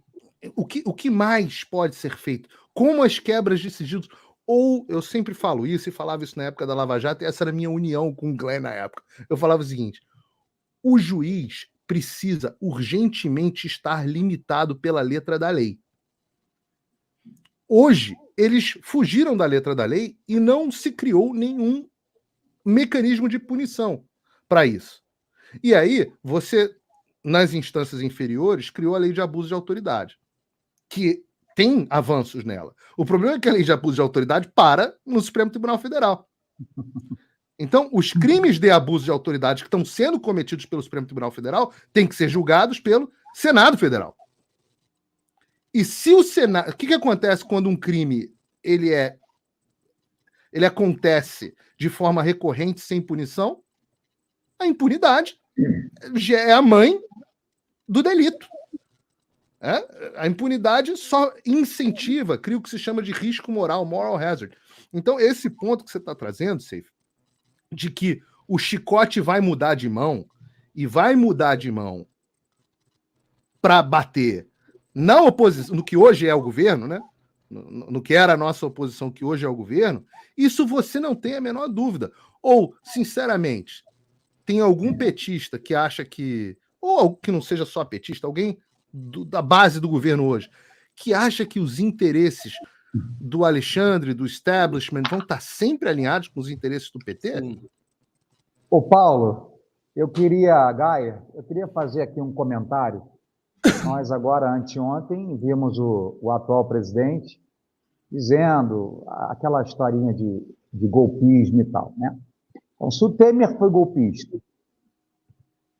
O que mais pode ser feito? Como as quebras de sigilos? Ou, eu sempre falo isso, e falava isso na época da Lava Jato, e essa era a minha união com o Glenn na época. Eu falava o seguinte, o juiz precisa urgentemente estar limitado pela letra da lei. Hoje, eles fugiram da letra da lei e não se criou nenhum mecanismo de punição para isso. E aí, você, nas instâncias inferiores, criou a lei de abuso de autoridade, que tem avanços nela. O problema é que a lei de abuso de autoridade para no Supremo Tribunal Federal. Então, os crimes de abuso de autoridade que estão sendo cometidos pelo Supremo Tribunal Federal têm que ser julgados pelo Senado Federal. E se o Senado... O que acontece quando um crime ele acontece de forma recorrente, sem punição? A impunidade é a mãe do delito. A impunidade só incentiva, cria o que se chama de risco moral, moral hazard. Então, esse ponto que você está trazendo, Seif, de que o chicote vai mudar de mão, e vai mudar de mão para bater na oposição, no que hoje é o governo, né? No que era a nossa oposição, que hoje é o governo, isso você não tem a menor dúvida. Ou, sinceramente, tem algum petista que acha que, ou que não seja só petista, alguém da base do governo hoje, que acha que os interesses do Alexandre, do establishment, vão estar sempre alinhados com os interesses do PT? Sim. Ô, Paulo, Gaia, eu queria fazer aqui um comentário. Nós agora, anteontem, vimos o atual presidente dizendo aquela historinha de golpismo e tal, né? Então, se o Temer foi golpista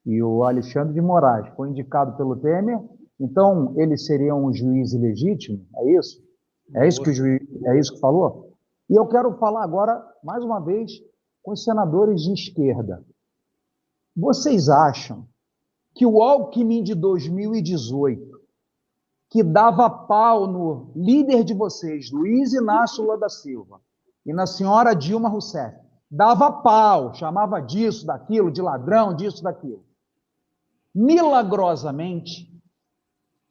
e o Alexandre de Moraes foi indicado pelo Temer, Então, ele seria um juiz ilegítimo? É isso? É isso que o juiz, é isso que falou? E eu quero falar agora, mais uma vez, com os senadores de esquerda. Vocês acham que o Alckmin de 2018, que dava pau no líder de vocês, Luiz Inácio Lula da Silva, e na senhora Dilma Rousseff, dava pau, chamava disso, daquilo, de ladrão, disso, daquilo. Milagrosamente,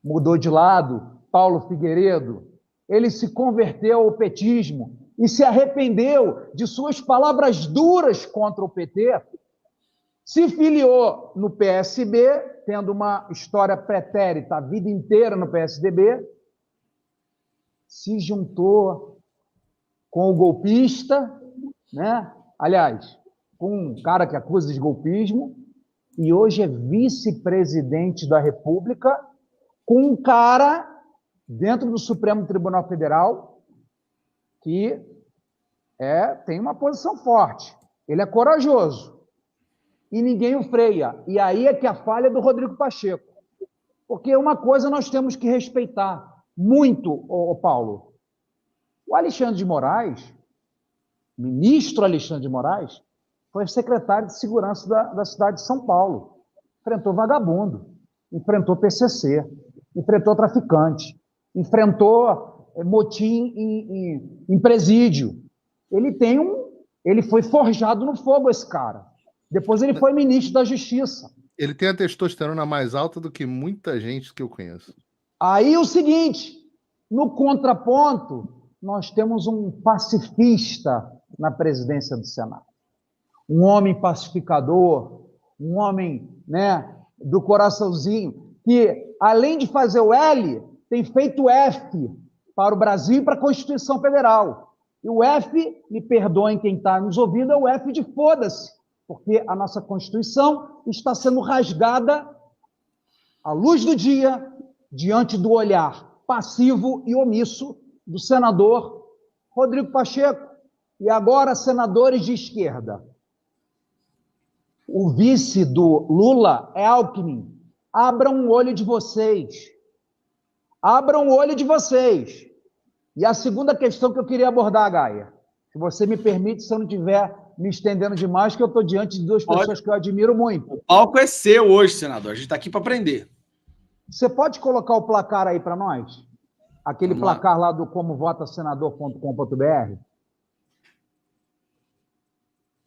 mudou de lado, Paulo Figueiredo, ele se converteu ao petismo e se arrependeu de suas palavras duras contra o PT, se filiou no PSB, tendo uma história pretérita a vida inteira no PSDB, se juntou com o golpista, né? Aliás, com um cara que acusa de golpismo, e hoje é vice-presidente da República, com um cara dentro do Supremo Tribunal Federal que tem uma posição forte. Ele é corajoso. E ninguém o freia. E aí é que a falha é do Rodrigo Pacheco. Porque uma coisa nós temos que respeitar muito, Paulo. O Alexandre de Moraes, ministro Alexandre de Moraes, foi secretário de segurança da cidade de São Paulo. Enfrentou vagabundo, enfrentou PCC, enfrentou traficante, enfrentou motim em presídio. Ele foi forjado no fogo, esse cara. Depois ele foi ministro da Justiça. Ele tem a testosterona mais alta do que muita gente que eu conheço. Aí o seguinte, no contraponto, nós temos um pacifista na presidência do Senado. Um homem pacificador, um homem, né, do coraçãozinho, que, além de fazer o L, tem feito o F para o Brasil e para a Constituição Federal. E o F, me perdoem quem está nos ouvindo, é o F de foda-se, porque a nossa Constituição está sendo rasgada à luz do dia, diante do olhar passivo e omisso do senador Rodrigo Pacheco. E agora, senadores de esquerda. O vice do Lula é Alckmin. Abram o olho de vocês. Abram o olho de vocês. E a segunda questão que eu queria abordar, Gaia, se você me permite, se eu não estiver me estendendo demais, que eu estou diante de duas pessoas que eu admiro muito. O palco é seu hoje, senador. A gente está aqui para aprender. Você pode colocar o placar aí para nós? Aquele placar lá do comovotasenador.com.br?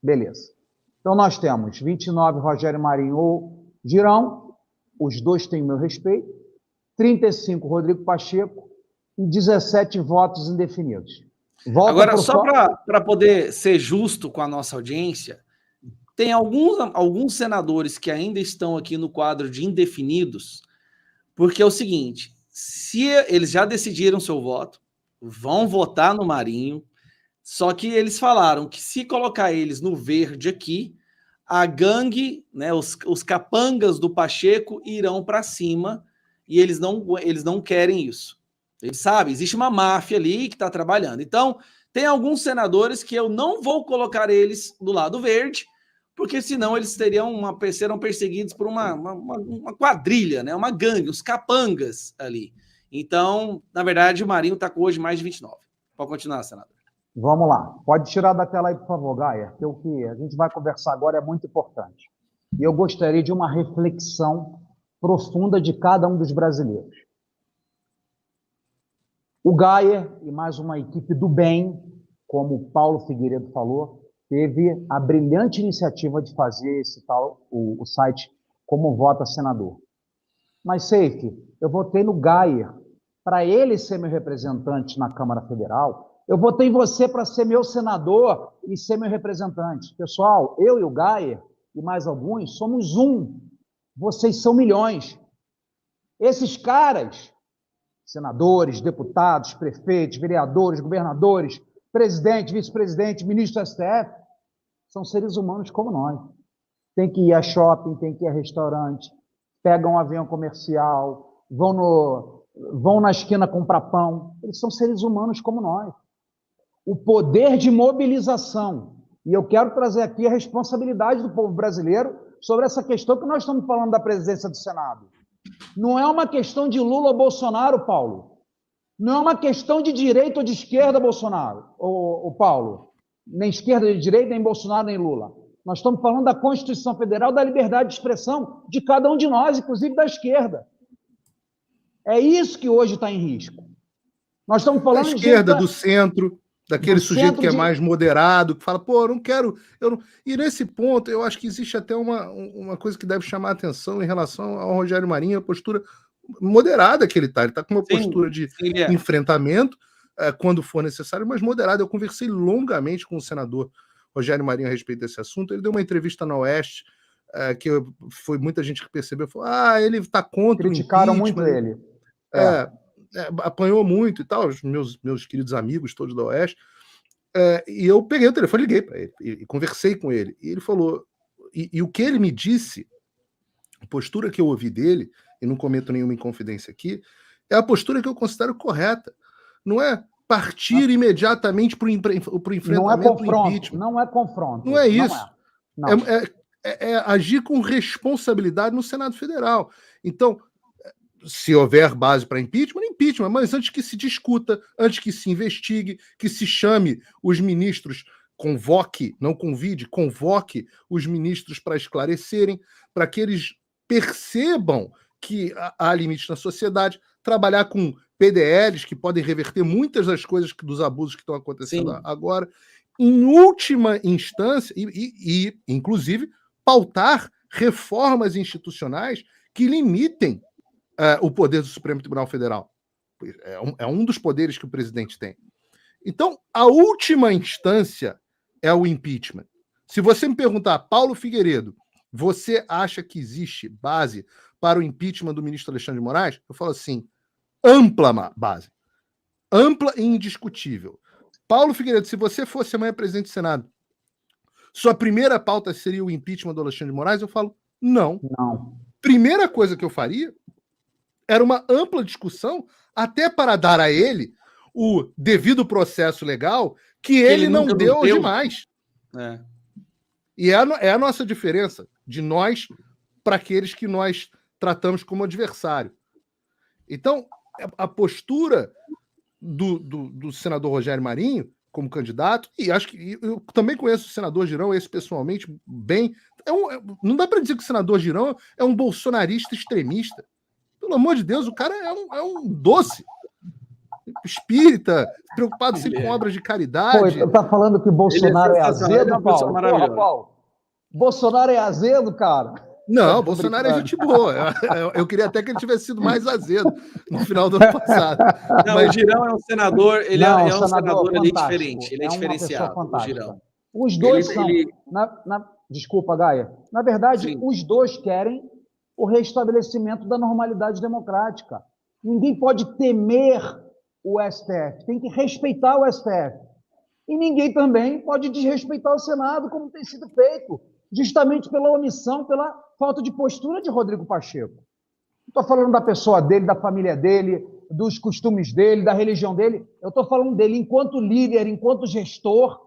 Beleza. Então, nós temos 29, Rogério Marinho ou Girão, os dois têm o meu respeito, 35, Rodrigo Pacheco, e 17 votos indefinidos. Agora, só para poder ser justo com a nossa audiência, tem alguns senadores que ainda estão aqui no quadro de indefinidos, porque é o seguinte, se eles já decidiram seu voto, vão votar no Marinho, só que eles falaram que se colocar eles no verde aqui, a gangue, né, os capangas do Pacheco irão para cima e eles não querem isso. Eles sabem, existe uma máfia ali que está trabalhando. Então, tem alguns senadores que eu não vou colocar eles do lado verde, porque senão eles serão perseguidos por uma quadrilha, né, uma gangue, os capangas ali. Então, na verdade, o Marinho está com hoje mais de 29. Pode continuar, senador. Vamos lá. Pode tirar da tela aí, por favor, Gaia, porque o que a gente vai conversar agora é muito importante. E eu gostaria de uma reflexão profunda de cada um dos brasileiros. O Gaia e mais uma equipe do bem, como o Paulo Figueiredo falou, teve a brilhante iniciativa de fazer o site Como Vota Senador. Mas, Seif, eu votei no Gaia para ele ser meu representante na Câmara Federal. Eu votei em você para ser meu senador e ser meu representante. Pessoal, eu e o Gaia, e mais alguns, somos um. Vocês são milhões. Esses caras, senadores, deputados, prefeitos, vereadores, governadores, presidente, vice-presidente, ministro do STF, são seres humanos como nós. Tem que ir a shopping, tem que ir a restaurante, pegam um avião comercial, vão na esquina comprar pão. Eles são seres humanos como nós. O poder de mobilização. E eu quero trazer aqui a responsabilidade do povo brasileiro sobre essa questão que nós estamos falando da presidência do Senado. Não é uma questão de Lula ou Bolsonaro, Paulo. Não é uma questão de direita ou de esquerda, Bolsonaro, ou Paulo. Nem esquerda, nem direita, nem Bolsonaro, nem Lula. Nós estamos falando da Constituição Federal, da liberdade de expressão de cada um de nós, inclusive da esquerda. É isso que hoje está em risco. Nós estamos falando da esquerda, do centro, daquele sujeito que é mais moderado, que fala, pô, eu não quero... E nesse ponto, eu acho que existe até uma coisa que deve chamar a atenção em relação ao Rogério Marinho, a postura moderada que ele está. Ele está com uma postura de enfrentamento, quando for necessário, mas moderada. Eu conversei longamente com o senador Rogério Marinho a respeito desse assunto. Ele deu uma entrevista na Oeste, que foi muita gente que percebeu, falou, ele está contra criticaram o impeachment. Muito ele. Apanhou muito e tal, os meus queridos amigos todos da Oeste, e eu peguei o telefone, liguei para ele e conversei com ele, e ele falou, e o que ele me disse, a postura que eu ouvi dele, e não cometo nenhuma inconfidência aqui, é a postura que eu considero correta, não é partir imediatamente para o enfrentamento do impeachment. Não é confronto. Não é isso. É agir com responsabilidade no Senado Federal. Então, se houver base para impeachment, mas antes que se discuta, antes que se investigue, que se chame os ministros, não convide, convoque os ministros para esclarecerem, para que eles percebam que há limites na sociedade, trabalhar com PDLs que podem reverter muitas das coisas dos abusos que estão acontecendo agora, em última instância, e inclusive pautar reformas institucionais que limitem o poder do Supremo Tribunal Federal. É um dos poderes que o presidente tem. Então, a última instância é o impeachment. Se você me perguntar, Paulo Figueiredo, você acha que existe base para o impeachment do ministro Alexandre de Moraes? Eu falo assim, ampla base. Ampla e indiscutível. Paulo Figueiredo, se você fosse amanhã presidente do Senado, sua primeira pauta seria o impeachment do Alexandre de Moraes? Eu falo, não. Primeira coisa que eu faria era uma ampla discussão, até para dar a ele o devido processo legal que ele não deu aos demais. E é a nossa diferença de nós para aqueles que nós tratamos como adversário. Então, a postura do senador Rogério Marinho como candidato, e acho que eu também conheço o senador Girão, esse pessoalmente, bem. Não dá para dizer que o senador Girão é um bolsonarista extremista. Pelo amor de Deus, o cara é um doce. Espírita, preocupado sempre com obras de caridade. Pô, tá falando que Bolsonaro é azedo, Paulo? Porra, Paulo. Bolsonaro é azedo, cara? Não, Bolsonaro é gente boa. Eu queria até que ele tivesse sido mais azedo no final do ano passado. Não, mas o Girão é um senador, ele é um senador ali diferente, ele é diferenciado, o Girão. Os dois são... Desculpa, Gaia. Na verdade, os dois querem o restabelecimento da normalidade democrática. Ninguém pode temer o STF, tem que respeitar o STF. E ninguém também pode desrespeitar o Senado, como tem sido feito, justamente pela omissão, pela falta de postura de Rodrigo Pacheco. Estou falando da pessoa dele, da família dele, dos costumes dele, da religião dele. Eu estou falando dele enquanto líder, enquanto gestor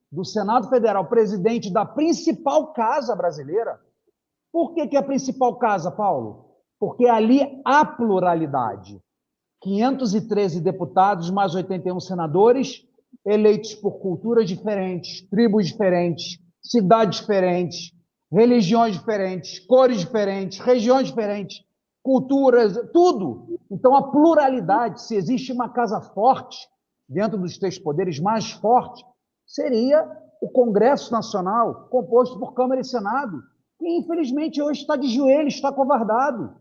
do Senado Federal, presidente da principal casa brasileira. Por que é a principal casa, Paulo? Porque ali há pluralidade. 513 deputados, mais 81 senadores, eleitos por culturas diferentes, tribos diferentes, cidades diferentes, religiões diferentes, cores diferentes, regiões diferentes, culturas, tudo. Então, a pluralidade, se existe uma casa forte, dentro dos três poderes mais forte, seria o Congresso Nacional, composto por Câmara e Senado, que, infelizmente, hoje está de joelhos, está covardado.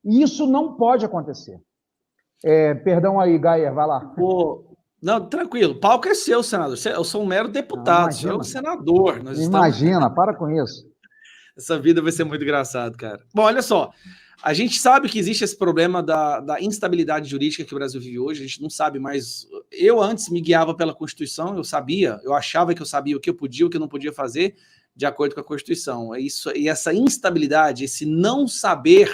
E isso não pode acontecer. Perdão aí, Gaia, vai lá. Não, tranquilo. O palco é seu, senador. Eu sou um mero deputado, você é um senador. Imagina, para com isso. Essa vida vai ser muito engraçado, cara. Bom, olha só. A gente sabe que existe esse problema da instabilidade jurídica que o Brasil vive hoje. A gente não sabe mais. Eu antes me guiava pela Constituição, eu achava que eu sabia o que eu podia, o que eu não podia fazer, de acordo com a Constituição. E essa instabilidade, esse não saber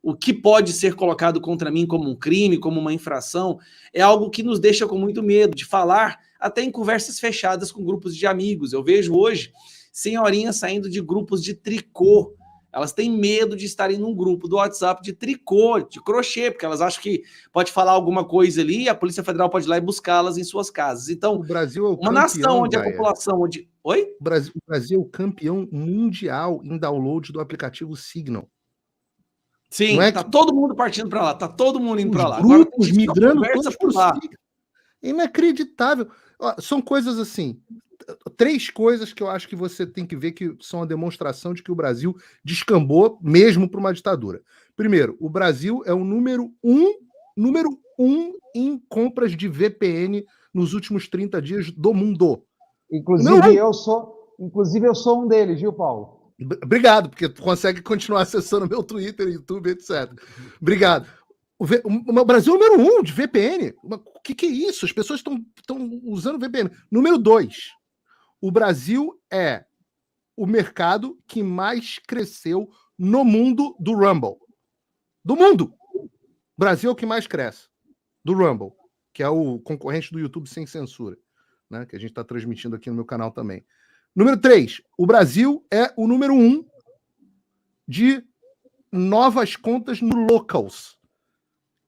o que pode ser colocado contra mim como um crime, como uma infração, é algo que nos deixa com muito medo de falar, até em conversas fechadas com grupos de amigos. Eu vejo hoje senhorinhas saindo de grupos de tricô, Elas têm medo de estarem num grupo do WhatsApp de tricô, de crochê, porque elas acham que pode falar alguma coisa ali e a Polícia Federal pode ir lá e buscá-las em suas casas. Então, O Brasil é o uma nação campeão, onde a Gaia. população... Oi? O Brasil é o campeão mundial em download do aplicativo Signal. Sim, Não é tá que todo mundo partindo para lá, tá todo mundo indo os para lá. Agora tem grupos gente que só migrando conversa todos por pro lá. Signal. É inacreditável. Ó, são coisas assim, 3 coisas que eu acho que você tem que ver que são a demonstração de que o Brasil descambou mesmo para uma ditadura. Primeiro, o Brasil é o número um em compras de VPN nos últimos 30 dias do mundo. Inclusive, eu sou um deles, viu, Paulo? Obrigado, porque tu consegue continuar acessando meu Twitter, YouTube, etc. Obrigado. O Brasil é o número 1 de VPN. O que é isso? As pessoas estão usando VPN. Número 2. O Brasil é o mercado que mais cresceu no mundo do Rumble. Do mundo! O Brasil é o que mais cresce. Do Rumble, que é o concorrente do YouTube sem censura, né? Que a gente está transmitindo aqui no meu canal também. Número 3. O Brasil é o número 1 de novas contas no Locals,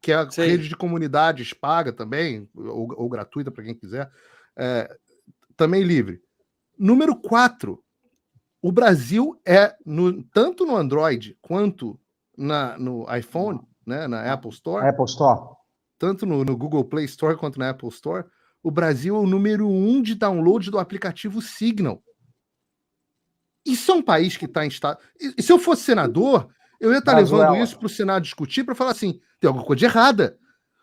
que é a rede de comunidades paga também, ou gratuita para quem quiser, também livre. Número 4, o Brasil é, tanto no Android quanto no iPhone, né, na Apple Store, tanto no Google Play Store quanto na Apple Store, o Brasil é o número 1 de download do aplicativo Signal. Isso é um país que está em estado... E se eu fosse senador, eu ia estar levando isso para o Senado discutir para falar assim, tem alguma coisa de errada.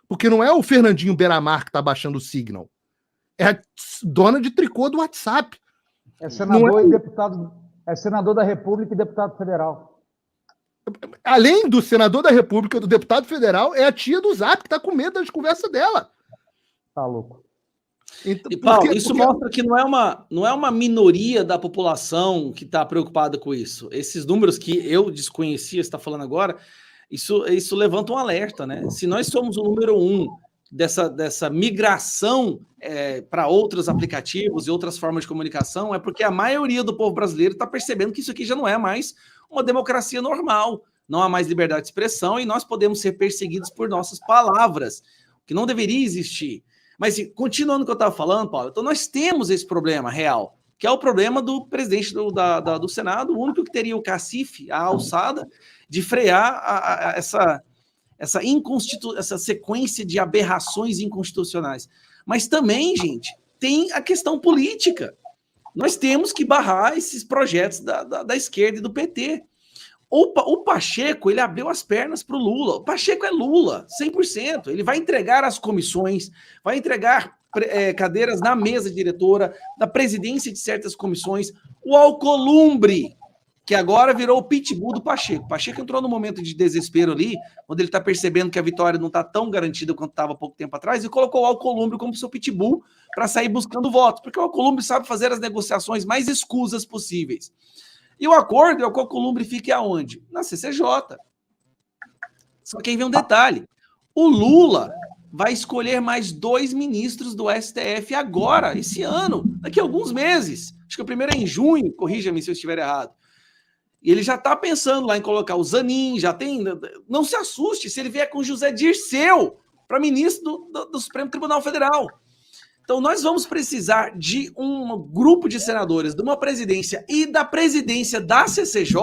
Porque não é o Fernandinho Beiramar que está baixando o Signal. É a dona de tricô do WhatsApp. É senador e deputado... É senador da República e deputado federal. Além do senador da República e do deputado federal, é a tia do Zap que está com medo das conversas dela. Tá louco. Então, e, Paulo, isso mostra que não é uma minoria da população que está preocupada com isso. Esses números que eu desconhecia, você está falando agora, isso levanta um alerta, né? Se nós somos o número 1 dessa migração para outros aplicativos e outras formas de comunicação, é porque a maioria do povo brasileiro está percebendo que isso aqui já não é mais uma democracia normal, não há mais liberdade de expressão e nós podemos ser perseguidos por nossas palavras, que não deveria existir. Mas, continuando o que eu estava falando, Paulo, então nós temos esse problema real, que é o problema do presidente do Senado, o único que teria o cacife, a alçada, de frear essa sequência de aberrações inconstitucionais. Mas também, gente, tem a questão política. Nós temos que barrar esses projetos da esquerda e do PT. O Pacheco, ele abriu as pernas para o Lula. O Pacheco é Lula, 100%. Ele vai entregar as comissões, vai entregar cadeiras na mesa diretora, da presidência de certas comissões. O Alcolumbre, que agora virou o pitbull do Pacheco. O Pacheco entrou num momento de desespero ali, quando ele está percebendo que a vitória não está tão garantida quanto estava pouco tempo atrás, e colocou o Alcolumbre como seu pitbull para sair buscando votos, porque o Alcolumbre sabe fazer as negociações mais escusas possíveis. E o acordo é que o Alcolumbre fique aonde? Na CCJ. Só que aí vem um detalhe. O Lula vai escolher mais 2 ministros do STF agora, esse ano, daqui a alguns meses. Acho que o primeiro é em junho, corrija-me se eu estiver errado. E ele já está pensando lá em colocar o Zanin, já tem... Não se assuste se ele vier com José Dirceu para ministro do Supremo Tribunal Federal. Então, nós vamos precisar de um grupo de senadores, de uma presidência e da presidência da CCJ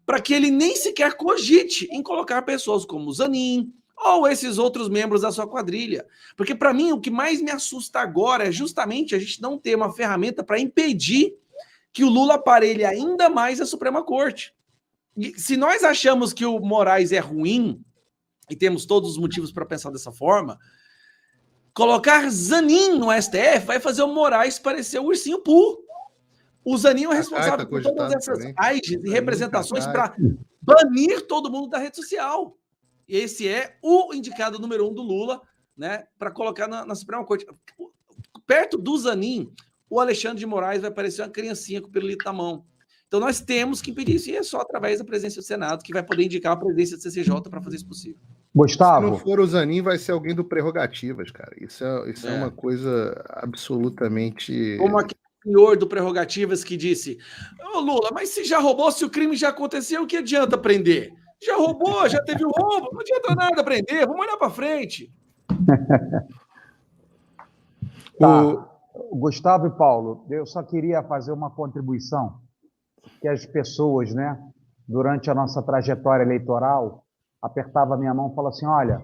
para que ele nem sequer cogite em colocar pessoas como o Zanin ou esses outros membros da sua quadrilha. Porque, para mim, o que mais me assusta agora é justamente a gente não ter uma ferramenta para impedir que o Lula aparelhe ainda mais a Suprema Corte. E se nós achamos que o Moraes é ruim, e temos todos os motivos para pensar dessa forma, colocar Zanin no STF vai fazer o Moraes parecer o ursinho Pooh. O Zanin é o responsável por todas essas AIGs e representações para banir todo mundo da rede social. E esse é o indicado número 1 do Lula, né, para colocar na Suprema Corte. Perto do Zanin, o Alexandre de Moraes vai parecer uma criancinha com o pirulito na mão. Então nós temos que impedir isso, e é só através da presidência do Senado que vai poder indicar a presidência do CCJ para fazer isso possível. Gustavo. Se não for o Zanin, vai ser alguém do Prerrogativas, cara. Isso é uma coisa absolutamente... Como aquele senhor do Prerrogativas que disse, Ô, Lula, mas se já roubou, se o crime já aconteceu, o que adianta prender? Já roubou, já teve o roubo, não adianta nada prender, vamos olhar para frente. Tá. Gustavo e Paulo, eu só queria fazer uma contribuição que as pessoas, né, durante a nossa trajetória eleitoral, apertavam a minha mão e falavam assim, olha,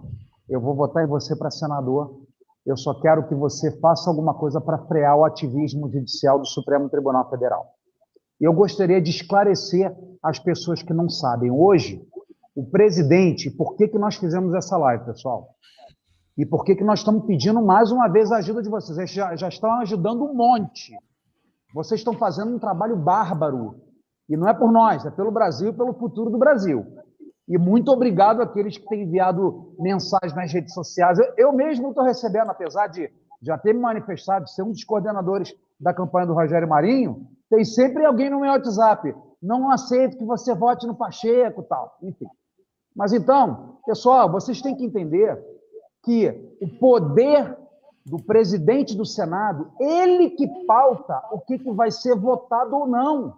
eu vou votar em você para senador, eu só quero que você faça alguma coisa para frear o ativismo judicial do Supremo Tribunal Federal. E eu gostaria de esclarecer as pessoas que não sabem. Hoje, o presidente, por que nós fizemos essa live, pessoal? E por que nós estamos pedindo mais uma vez a ajuda de vocês? Vocês já estão ajudando um monte. Vocês estão fazendo um trabalho bárbaro. E não é por nós, é pelo Brasil e pelo futuro do Brasil. E muito obrigado àqueles que têm enviado mensagens nas redes sociais. Eu mesmo estou recebendo, apesar de já ter me manifestado, de ser um dos coordenadores da campanha do Rogério Marinho, tem sempre alguém no meu WhatsApp. Não aceito que você vote no Pacheco e tal. Enfim. Mas então, pessoal, vocês têm que entender que o poder do presidente do Senado, ele que pauta o que vai ser votado ou não.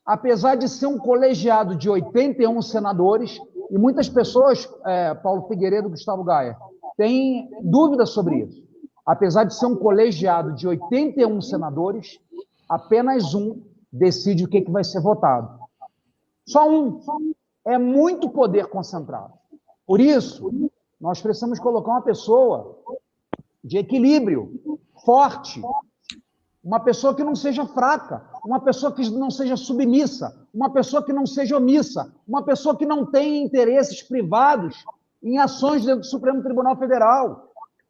Apesar de ser um colegiado de 81 senadores, e muitas pessoas, Paulo Figueiredo e Gustavo Gaia, têm dúvidas sobre isso. Apesar de ser um colegiado de 81 senadores, apenas um decide o que vai ser votado. Só um. É muito poder concentrado. Por isso, nós precisamos colocar uma pessoa de equilíbrio, forte, uma pessoa que não seja fraca, uma pessoa que não seja submissa, uma pessoa que não seja omissa, uma pessoa que não tenha interesses privados em ações dentro do Supremo Tribunal Federal,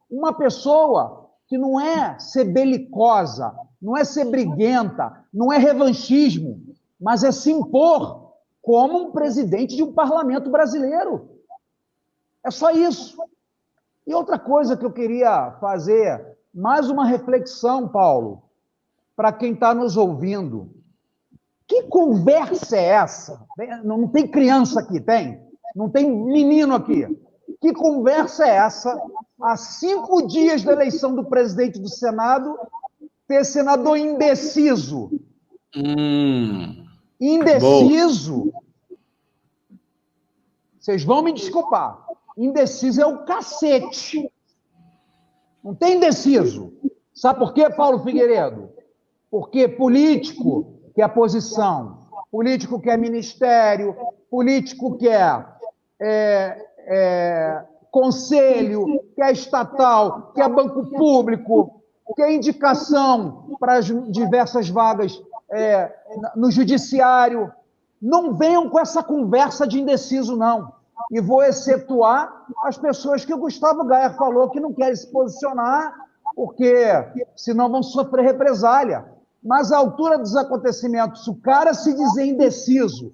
uma pessoa que não é ser belicosa, não é ser briguenta, não é revanchismo, mas é se impor como um presidente de um parlamento brasileiro. É só isso. E outra coisa que eu queria fazer, mais uma reflexão, Paulo, para quem está nos ouvindo. Que conversa é essa? Não tem criança aqui, tem? Não tem menino aqui. Que conversa é essa? Há 5 dias da eleição do presidente do Senado, ter senador indeciso. Indeciso. Boa. Vocês vão me desculpar. Indeciso é o cacete. Não tem indeciso. Sabe por quê, Paulo Figueiredo? Porque político quer posição, político quer ministério, político quer conselho, quer estatal, quer banco público, quer indicação para as diversas vagas no judiciário. Não venham com essa conversa de indeciso, não. E vou excetuar as pessoas que o Gustavo Gaia falou que não querem se posicionar, porque senão vão sofrer represália. Mas à altura dos acontecimentos, o cara se dizer indeciso,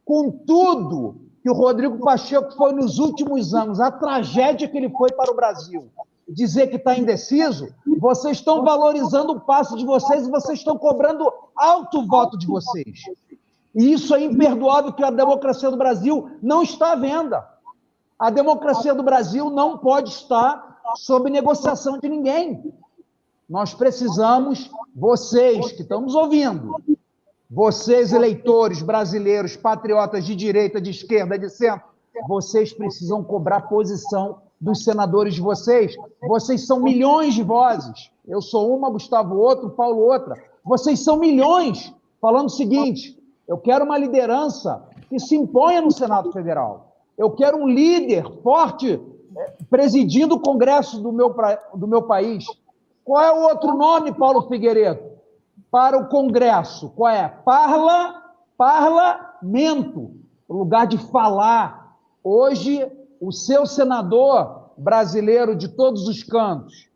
com tudo que o Rodrigo Pacheco foi nos últimos anos, a tragédia que ele foi para o Brasil, dizer que está indeciso, vocês estão valorizando o passo de vocês e vocês estão cobrando alto voto de vocês. E isso é imperdoável, que a democracia do Brasil não está à venda. A democracia do Brasil não pode estar sob negociação de ninguém. Nós precisamos, vocês que estão nos ouvindo, vocês eleitores brasileiros, patriotas de direita, de esquerda, de centro, vocês precisam cobrar posição dos senadores de vocês. Vocês são milhões de vozes. Eu sou uma, Gustavo outro, Paulo outra. Vocês são milhões falando o seguinte: eu quero uma liderança que se imponha no Senado Federal. Eu quero um líder forte presidindo o Congresso do meu país. Qual é o outro nome, Paulo Figueiredo, para o Congresso? Qual é? Parlamento, o lugar de falar. Hoje, o seu senador brasileiro de todos os cantos,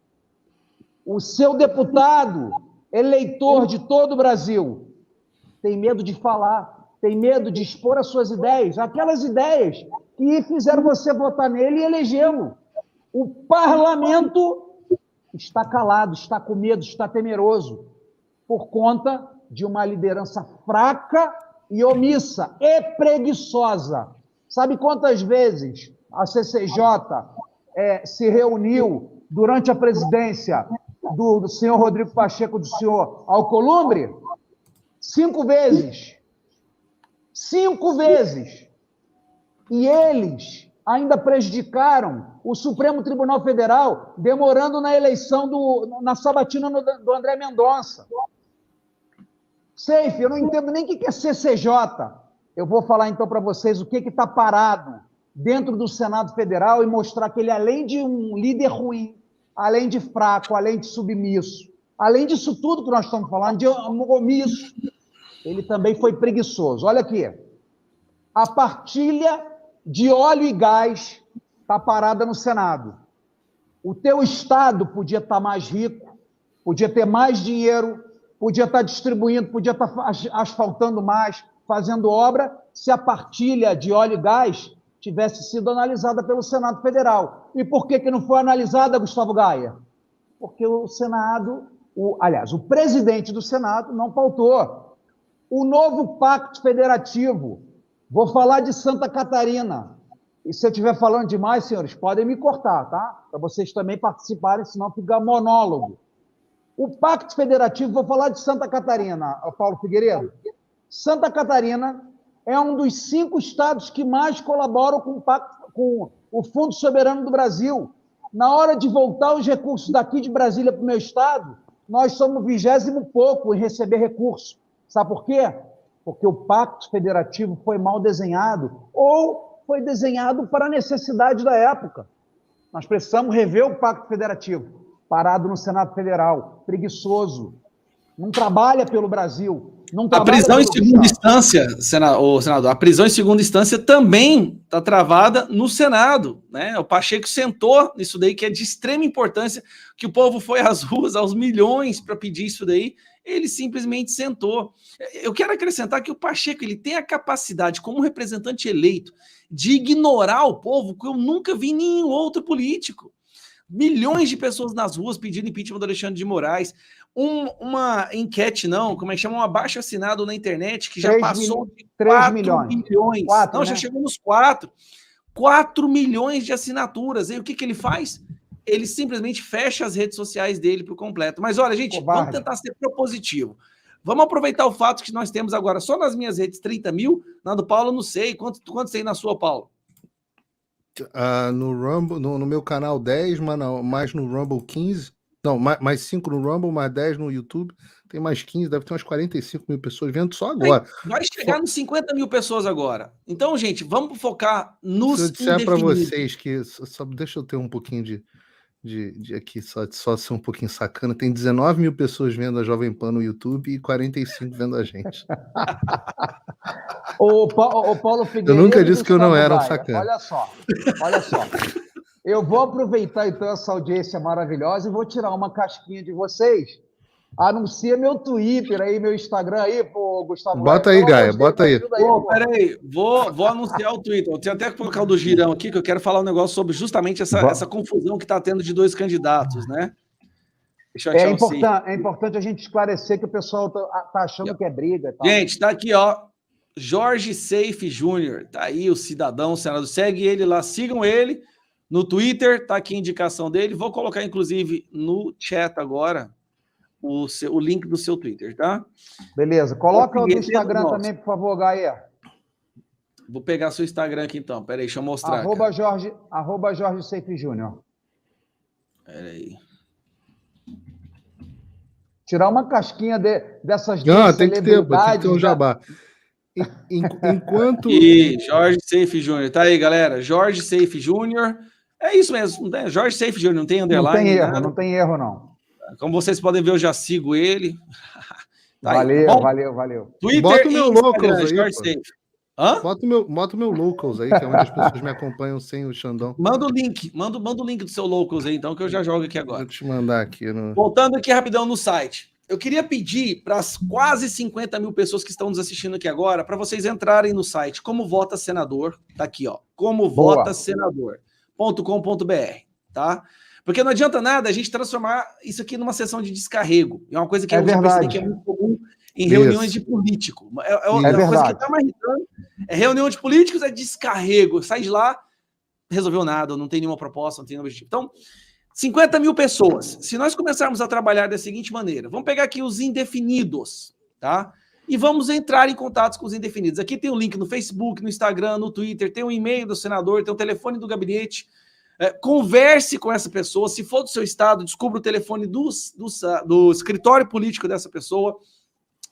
o seu deputado, eleitor de todo o Brasil, tem medo de falar, tem medo de expor as suas ideias, aquelas ideias que fizeram você votar nele e elegê-lo. O parlamento está calado, está com medo, está temeroso, por conta de uma liderança fraca e omissa e preguiçosa. Sabe quantas vezes a CCJ se reuniu durante a presidência do senhor Rodrigo Pacheco, do senhor Alcolumbre? 5 vezes. 5 vezes. E eles ainda prejudicaram o Supremo Tribunal Federal, demorando na eleição na sabatina do André Mendonça. Safe, eu não entendo nem o que é CCJ. Eu vou falar então para vocês o que está parado dentro do Senado Federal e mostrar que ele, além de um líder ruim, além de fraco, além de submisso, além disso tudo que nós estamos falando, de omisso, ele também foi preguiçoso. Olha aqui, a partilha de óleo e gás está parada no Senado. O teu estado podia estar mais rico, podia ter mais dinheiro, podia estar distribuindo, podia estar asfaltando mais, fazendo obra, se a partilha de óleo e gás tivesse sido analisada pelo Senado Federal. E por que não foi analisada, Gustavo Gaia? Porque o Senado, aliás, o presidente do Senado não pautou. O novo pacto federativo, vou falar de Santa Catarina. E se eu estiver falando demais, senhores, podem me cortar, tá? Para vocês também participarem, senão fica monólogo. O pacto federativo, vou falar de Santa Catarina, Paulo Figueiredo. Santa Catarina é um dos 5 estados que mais colaboram com o Fundo Soberano do Brasil. Na hora de voltar os recursos daqui de Brasília para o meu estado, nós somos 20º pouco em receber recursos. Sabe por quê? Porque o pacto federativo foi mal desenhado ou foi desenhado para a necessidade da época. Nós precisamos rever o pacto federativo. Parado no Senado Federal, preguiçoso, não trabalha pelo Brasil. A prisão em segunda instância, senador, a prisão em segunda instância também está travada no Senado, né? O Pacheco sentou nisso daí, que é de extrema importância, que o povo foi às ruas, aos milhões, para pedir isso daí, ele simplesmente sentou. Eu quero acrescentar que o Pacheco ele tem a capacidade, como representante eleito, de ignorar o povo, que eu nunca vi em nenhum outro político. Milhões de pessoas nas ruas pedindo impeachment do Alexandre de Moraes. Uma enquete, não, como é que chama? Um abaixo-assinado na internet que já passou de 4 milhões. 4, não, né? Já chegou nos 4. 4 milhões de assinaturas. E o que ele faz? Ele simplesmente fecha as redes sociais dele por completo. Mas olha, gente, vamos tentar ser propositivo. Vamos aproveitar o fato que nós temos agora só nas minhas redes 30 mil, na do Paulo não sei. Quanto tem na sua, Paulo? No Rumble, no meu canal 10, mais no Rumble 15. Não, mais 5 no Rumble, mais 10 no YouTube. Tem mais 15, deve ter umas 45 mil pessoas vendo só agora. Vai chegar nos 50 mil pessoas agora. Então, gente, vamos focar nos indefinidos. Se eu disser para vocês que... Só deixa eu ter um pouquinho de aqui, só ser um pouquinho sacana. Tem 19 mil pessoas vendo a Jovem Pan no YouTube e 45 vendo a gente. O Paulo Figueiredo, eu nunca disse que eu não era um sacana. Olha só. Eu vou aproveitar então essa audiência maravilhosa e vou tirar uma casquinha de vocês. Anuncia meu Twitter aí, meu Instagram aí, pô, Gustavo. Bota aí, Gaia, bota aí. Peraí, vou anunciar o Twitter. Eu tenho até que colocar o do Girão aqui, que eu quero falar um negócio sobre justamente essa confusão que está tendo de 2 candidatos, né? Deixa eu achar é importante a gente esclarecer que o pessoal tá achando que é briga e tal. Gente, tá aqui, ó. Jorge Safe Júnior, tá aí o cidadão, senador. Segue ele lá, sigam ele no Twitter, tá aqui a indicação dele. Vou colocar, inclusive, no chat agora o link do seu Twitter, tá? Beleza. Coloca o do Instagram também, por favor, Gaia. Vou pegar seu Instagram aqui, então. Peraí, deixa eu mostrar. @ Jorge Safe Júnior. Peraí. Tirar uma casquinha dessas duas tem que ter um jabá. Enquanto... E Jorge Safe Júnior. Tá aí, galera. Jorge Safe Júnior. É isso mesmo. Jorge Safe Júnior. Não tem underline. Não tem erro, não. Como vocês podem ver, eu já sigo ele. Tá valeu, aí, valeu. Twitter, bota o meu Locals aí, Jorge Safe. Hã? Bota o meu Locals aí, que é onde as pessoas me acompanham sem o Xandão. Manda o link. Manda o link do seu Locals aí, então, que eu já jogo aqui agora. Vou te mandar aqui. Voltando aqui rapidão no site. Eu queria pedir para as quase 50 mil pessoas que estão nos assistindo aqui agora, para vocês entrarem no site Como Vota Senador. Tá aqui, ó. comovotasenador.com.br, tá? Porque não adianta nada a gente transformar isso aqui numa sessão de descarrego. É uma coisa que eu já percebi que é muito comum em reuniões de político. É uma coisa que está mais irritando. É reunião de políticos, é descarrego. Sai de lá, resolveu nada, não tem nenhuma proposta, não tem nenhum objetivo. Então, 50 mil pessoas. Se nós começarmos a trabalhar da seguinte maneira, vamos pegar aqui os indefinidos, tá? e vamos entrar em contato com os indefinidos. Aqui tem o link no Facebook, no Instagram, no Twitter, tem o e-mail do senador, tem o telefone do gabinete. Converse com essa pessoa, se for do seu estado, descubra o telefone do escritório político dessa pessoa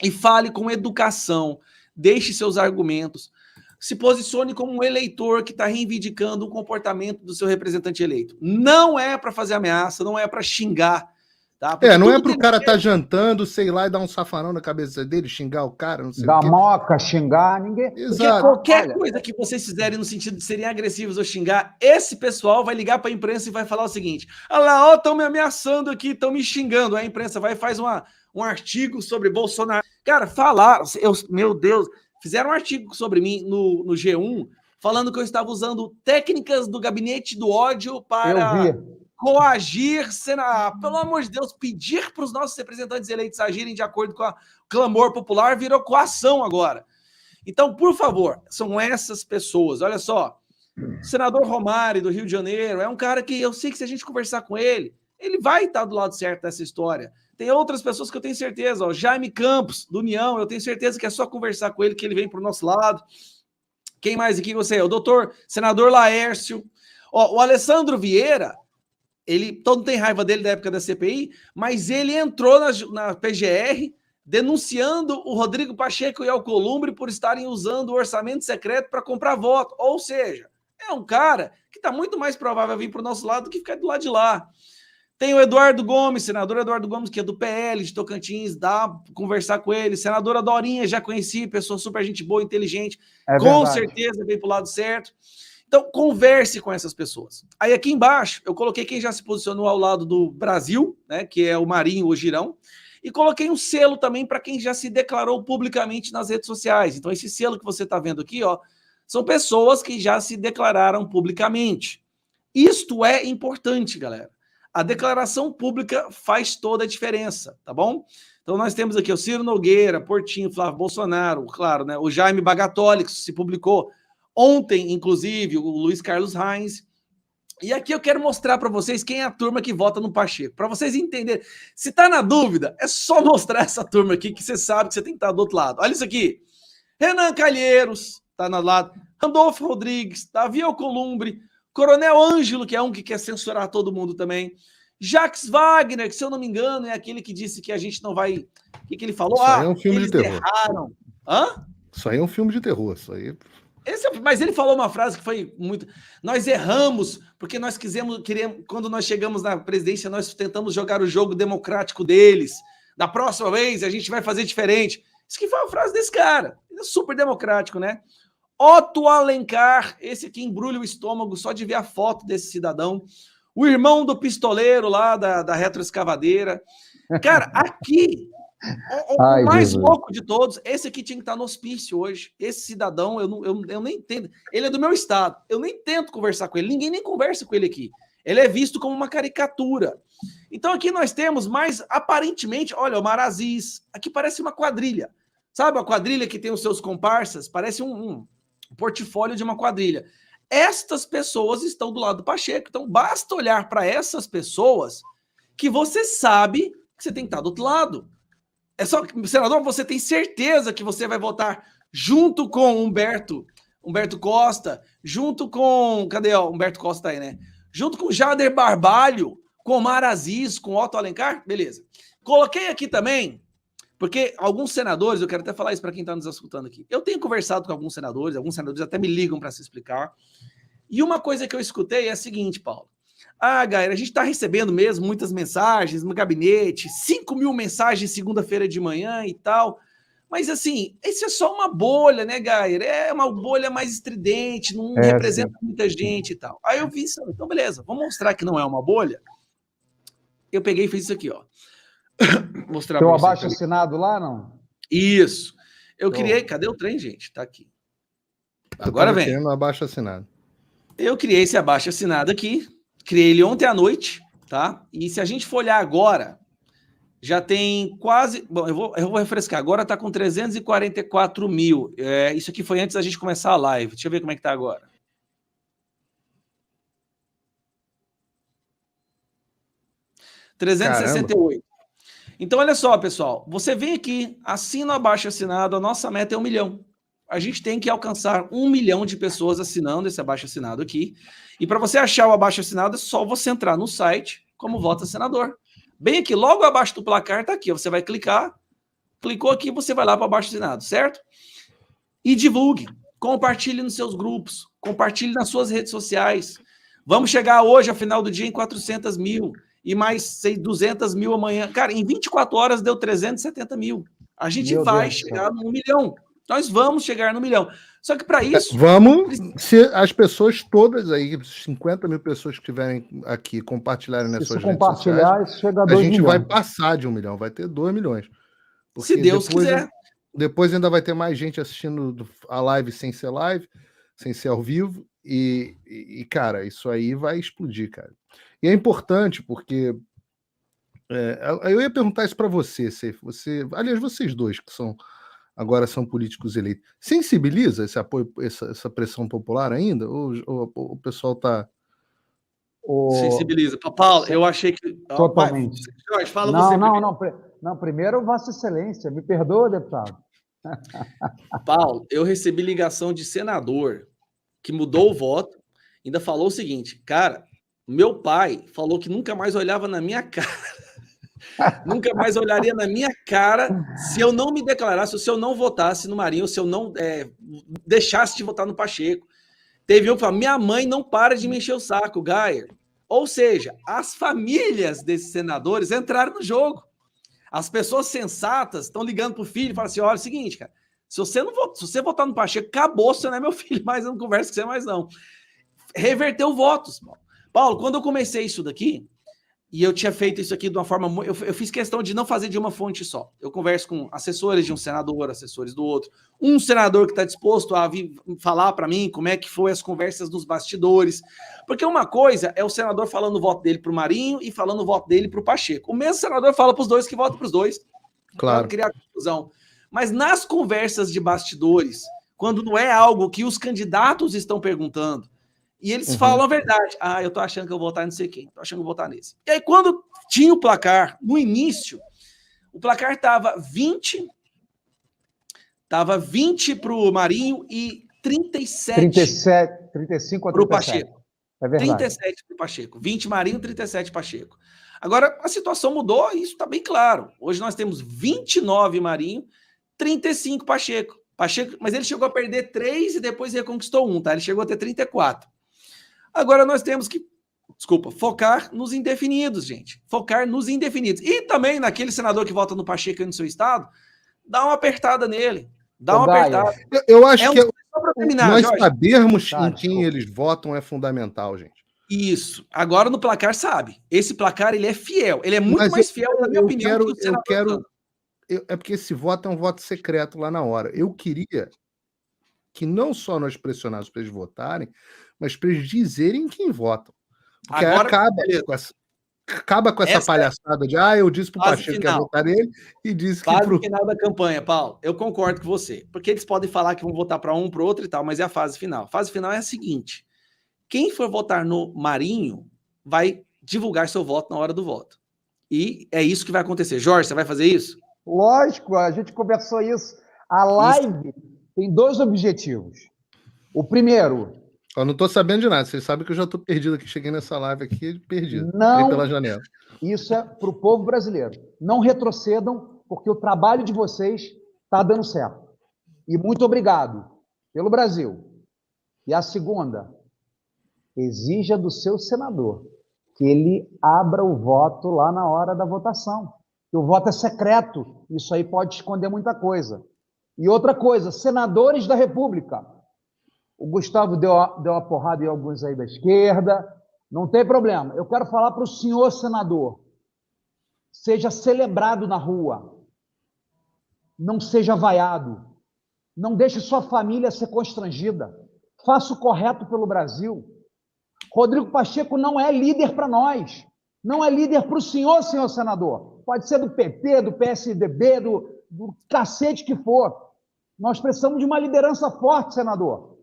e fale com educação, deixe seus argumentos, se posicione como um eleitor que está reivindicando o comportamento do seu representante eleito. Não é para fazer ameaça, não é para xingar. Tá? Não é para o cara estar jantando, sei lá, e dar um safanão na cabeça dele, xingar o cara, não sei Dar o quê. moca, xingar, ninguém... Exato. Qualquer coisa que vocês fizerem no sentido de serem agressivos ou xingar, esse pessoal vai ligar para a imprensa e vai falar o seguinte: olha lá, estão me ameaçando aqui, estão me xingando. Aí a imprensa vai e faz um artigo sobre Bolsonaro. Cara, falaram, meu Deus, fizeram um artigo sobre mim no G1, falando que eu estava usando técnicas do gabinete do ódio para coagir, pelo amor de Deus, pedir para os nossos representantes eleitos agirem de acordo com o clamor popular, virou coação agora. Então, por favor, são essas pessoas. Olha só, o senador Romário, do Rio de Janeiro, é um cara que eu sei que se a gente conversar com ele, ele vai estar do lado certo dessa história. Tem outras pessoas que eu tenho certeza, ó, Jaime Campos, do União, eu tenho certeza que é só conversar com ele que ele vem para o nosso lado. Quem mais aqui você? O doutor senador Laércio. Ó, o Alessandro Vieira, todo mundo tem raiva dele da época da CPI, mas ele entrou na PGR denunciando o Rodrigo Pacheco e Alcolumbre por estarem usando o orçamento secreto para comprar voto. Ou seja, é um cara que está muito mais provável vir para o nosso lado do que ficar do lado de lá. Tem o Eduardo Gomes, senador Eduardo Gomes, que é do PL de Tocantins, dá para conversar com ele. Senadora Dorinha, já conheci, pessoa super gente boa, inteligente, com certeza vem para o lado certo. Então, converse com essas pessoas. Aí aqui embaixo, eu coloquei quem já se posicionou ao lado do Brasil, né, que é o Marinho, o Girão, e coloquei um selo também para quem já se declarou publicamente nas redes sociais. Então, esse selo que você está vendo aqui, ó, são pessoas que já se declararam publicamente. Isto é importante, galera. A declaração pública faz toda a diferença, tá bom? Então, nós temos aqui o Ciro Nogueira, Portinho, Flávio Bolsonaro, claro, né, o Jaime Bagatoli, que se publicou ontem, inclusive, o Luiz Carlos Reis. E aqui eu quero mostrar para vocês quem é a turma que vota no Pacheco. Para vocês entenderem. Se tá na dúvida, é só mostrar essa turma aqui que você sabe que você tem que estar do outro lado. Olha isso aqui. Renan Calheiros, tá no lado. Randolfo Rodrigues, Davi Alcolumbre, Coronel Ângelo, que é um que quer censurar todo mundo também. Jacques Wagner, que se eu não me engano é aquele que disse que a gente não vai... O que ele falou? Isso aí é um filme de terror. Erraram. Hã? Isso aí é um filme de terror, isso aí... Mas ele falou uma frase que foi muito... Nós erramos, porque nós queremos, quando nós chegamos na presidência, nós tentamos jogar o jogo democrático deles. Da próxima vez, a gente vai fazer diferente. Isso que foi uma frase desse cara. Ele é super democrático, né? Otto Alencar, esse aqui embrulha o estômago só de ver a foto desse cidadão. O irmão do pistoleiro lá da retroescavadeira. Cara, aqui... O mais louco de todos, esse aqui tinha que estar no hospício hoje. Esse cidadão, eu nem entendo. Ele é do meu estado. Eu nem tento conversar com ele. Ninguém nem conversa com ele aqui. Ele é visto como uma caricatura. Então aqui nós temos mais, aparentemente, olha, o Maraziz. Aqui parece uma quadrilha. Sabe a quadrilha que tem os seus comparsas? Parece um portfólio de uma quadrilha. Estas pessoas estão do lado do Pacheco. Então basta olhar para essas pessoas que você sabe que você tem que estar do outro lado. É só, senador, você tem certeza que você vai votar junto com Humberto Costa, junto com... Cadê? Ó, Humberto Costa aí, né? Junto com Jader Barbalho, com Maraziz, com Otto Alencar? Beleza. Coloquei aqui também, porque alguns senadores, eu quero até falar isso para quem está nos escutando aqui, eu tenho conversado com alguns senadores até me ligam para se explicar, e uma coisa que eu escutei é a seguinte, Paulo. Galera, a gente está recebendo mesmo muitas mensagens no gabinete, 5.000 mensagens segunda-feira de manhã e tal, mas assim, isso é só uma bolha, né, Gaira? É uma bolha mais estridente, não representa muita gente e tal. Aí eu vi isso, então beleza, vamos mostrar que não é uma bolha. Eu peguei e fiz isso aqui, ó. Mostrar Tem o abaixo-assinado lá, não? Isso. Eu criei... Cadê o trem, gente? Tá aqui. Agora vem. Abaixo-assinado. Eu criei esse abaixo-assinado aqui. Criei ele ontem à noite, tá? E se a gente for olhar agora, já tem quase... Bom, eu vou refrescar. Agora tá com 344 mil. Isso aqui foi antes da gente começar a live. Deixa eu ver como é que tá agora. Caramba. 368. Então, olha só, pessoal, você vem aqui, assina o abaixo-assinado, a nossa meta é 1 milhão. A gente tem que alcançar 1 milhão de pessoas assinando esse abaixo-assinado aqui. E para você achar o abaixo-assinado, é só você entrar no site como Vota Senador. Bem aqui, logo abaixo do placar, tá aqui. Você vai clicar, clicou aqui, você vai lá para o abaixo-assinado, certo? E divulgue, compartilhe nos seus grupos, compartilhe nas suas redes sociais. Vamos chegar hoje, ao final do dia, em 400 mil e mais 200 mil amanhã. Cara, em 24 horas deu 370 mil. A gente vai chegar no 1 milhão. Nós vamos chegar no 1 milhão. Só que para isso... Vamos, se as pessoas todas aí, 50 mil pessoas que estiverem aqui compartilharem nas suas redes sociais, chega a 2 milhões. Vai passar de 1 milhão, vai ter 2 milhões. Se Deus quiser. Depois ainda vai ter mais gente assistindo a live sem ser live, sem ser ao vivo, e cara, isso aí vai explodir, cara. E é importante porque eu ia perguntar isso para você, aliás, vocês dois que agora são políticos eleitos, sensibiliza esse apoio, essa pressão popular ainda? Ou o pessoal está... Sensibiliza. Paulo, eu achei que... Totalmente. Jorge, fala você primeiro. Não, primeiro Vossa Excelência, me perdoa, deputado. Paulo, eu recebi ligação de senador que mudou o voto, ainda falou o seguinte, cara, meu pai falou que nunca mais olhava na minha cara, nunca mais olharia na minha cara se eu não me declarasse, se eu não votasse no Marinho, se eu não deixasse de votar no Pacheco. Teve um que falou, minha mãe não para de me encher o saco, Gayer. Ou seja, as famílias desses senadores entraram no jogo. As pessoas sensatas estão ligando pro filho e falam assim, olha, é o seguinte, cara, se você votar no Pacheco, acabou, você não é meu filho, mas eu não converso com você mais não. Reverteu votos. Paulo, quando eu comecei isso daqui, e eu tinha feito isso aqui de uma forma... Eu fiz questão de não fazer de uma fonte só. Eu converso com assessores de um senador, assessores do outro. Um senador que está disposto a vir falar para mim como é que foi as conversas dos bastidores. Porque uma coisa é o senador falando o voto dele para o Marinho e falando o voto dele para o Pacheco. O mesmo senador fala para os dois que vota para os dois. Claro. Para criar confusão. Mas nas conversas de bastidores, quando não é algo que os candidatos estão perguntando, e eles falam a verdade. Ah, eu tô achando que eu vou votar em não sei quem. Tô achando que eu vou votar nesse. E aí, quando tinha o placar, no início, o placar tava 20 pro Marinho e 35 a 37. Pro Pacheco. É verdade. 37 pro Pacheco. 20 Marinho, 37 Pacheco. Agora, a situação mudou e isso tá bem claro. Hoje nós temos 29 Marinho, 35 Pacheco. Mas ele chegou a perder 3 e depois reconquistou 1, tá? Ele chegou a ter 34. Agora nós temos que, focar nos indefinidos, gente. Focar nos indefinidos. E também naquele senador que vota no Pacheco aí no seu estado, dá uma apertada nele. Dá uma apertada. Eu acho que só pra terminar, nós Jorge, sabermos em quem eles votam é fundamental, gente. Isso. Agora no placar sabe. Esse placar ele é fiel. Ele é muito mais fiel, na minha opinião, que o senador. É porque esse voto é um voto secreto lá na hora. Eu queria que não só nós pressionássemos para eles votarem, mas para eles dizerem quem votam. Porque agora, acaba com essa palhaçada de eu disse para o Pacheco que ia votar nele e disse que... Fase final da campanha, Paulo. Eu concordo com você. Porque eles podem falar que vão votar para um, para o outro e tal, mas é a fase final. A fase final é a seguinte. Quem for votar no Marinho vai divulgar seu voto na hora do voto. E é isso que vai acontecer. Jorge, você vai fazer isso? Lógico, a gente conversou isso. A live tem 2 objetivos. O primeiro... Eu não estou sabendo de nada. Vocês sabem que eu já estou perdido aqui. Cheguei nessa live aqui perdido. Não, pela janela. Isso é para o povo brasileiro. Não retrocedam, porque o trabalho de vocês está dando certo. E muito obrigado pelo Brasil. E a segunda, exija do seu senador que ele abra o voto lá na hora da votação. O voto é secreto. Isso aí pode esconder muita coisa. E outra coisa, senadores da República. O Gustavo deu uma porrada em alguns aí da esquerda. Não tem problema. Eu quero falar para o senhor senador. Seja celebrado na rua. Não seja vaiado. Não deixe sua família ser constrangida. Faça o correto pelo Brasil. Rodrigo Pacheco não é líder para nós. Não é líder para o senhor senador. Pode ser do PT, do PSDB, do cacete que for. Nós precisamos de uma liderança forte, senador.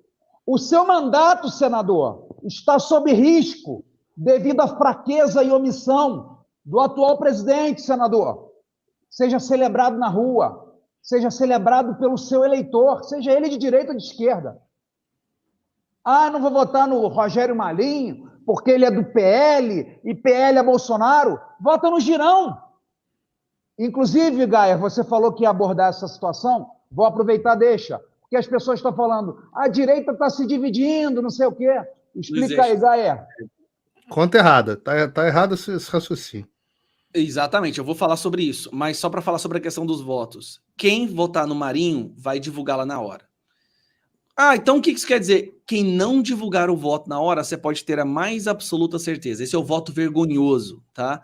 O seu mandato, senador, está sob risco devido à fraqueza e omissão do atual presidente, senador. seja celebrado na rua, seja celebrado pelo seu eleitor, seja ele de direita ou de esquerda. Ah, não vou votar no Rogério Marinho, porque ele é do PL, e PL é Bolsonaro. Vota no Girão. Inclusive, Gaia, você falou que ia abordar essa situação, vou aproveitar, deixa, porque as pessoas estão falando, a direita está se dividindo, não sei o quê. Explica aí, Gaia. Conta errada, tá errado esse raciocínio. Exatamente, eu vou falar sobre isso, mas só para falar sobre a questão dos votos. Quem votar no Marinho vai divulgar lá na hora. Ah, então o que isso quer dizer? Quem não divulgar o voto na hora, você pode ter a mais absoluta certeza. Esse é o voto vergonhoso, tá?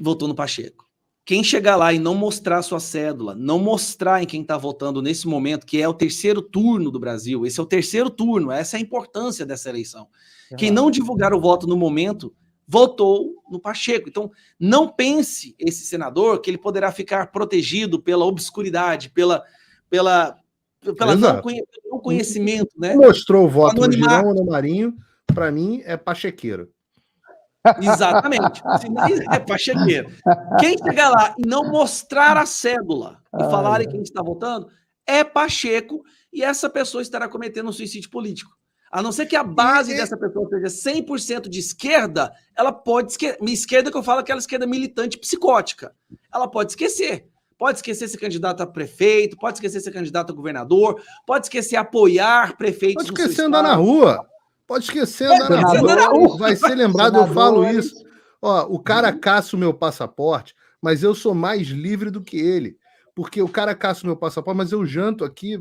Votou no Pacheco. Quem chegar lá e não mostrar sua cédula, não mostrar em quem está votando nesse momento, que é o terceiro turno do Brasil, esse é o terceiro turno, essa é a importância dessa eleição. Quem não divulgar o voto no momento, votou no Pacheco. Então, não pense esse senador que ele poderá ficar protegido pela obscuridade, pelo não conhecimento, né? Mostrou o voto no Girão ou no Marinho, para mim é pachequeiro. Exatamente. É pachequeiro. Quem chegar lá e não mostrar a cédula e falar quem está votando, é Pacheco, e essa pessoa estará cometendo um suicídio político. A não ser que a base dessa pessoa seja 100% de esquerda, ela pode esquecer. Esquerda que eu falo, aquela esquerda militante psicótica. Ela pode esquecer. Pode esquecer ser candidato a prefeito, pode esquecer ser candidato a governador, pode esquecer apoiar prefeitos. Pode esquecer andar na rua. Pode esquecer andar na rua. Vai ser lembrado, eu falo isso. Ó, o cara caça o meu passaporte, mas eu sou mais livre do que ele. Porque o cara caça o meu passaporte, mas eu janto aqui,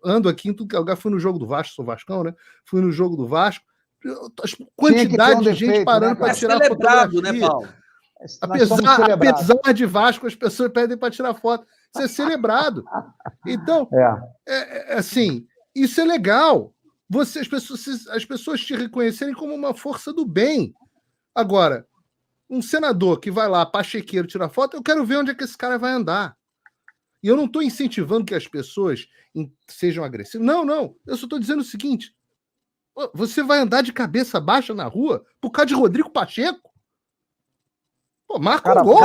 ando aqui em tudo que é lugar. Fui no jogo do Vasco, sou vascão, né? Fui no jogo do Vasco. Quantidade de gente parando para tirar fotografia. Né, Paulo? Apesar de Vasco, as pessoas pedem para tirar foto. Isso é celebrado. Então, assim, isso é legal. As pessoas te reconhecerem como uma força do bem. Agora, um senador que vai lá, pachequeiro, tirar foto, eu quero ver onde é que esse cara vai andar. E eu não estou incentivando que as pessoas sejam agressivas. Não. Eu só estou dizendo o seguinte: você vai andar de cabeça baixa na rua por causa de Rodrigo Pacheco? Pô, marca um gol.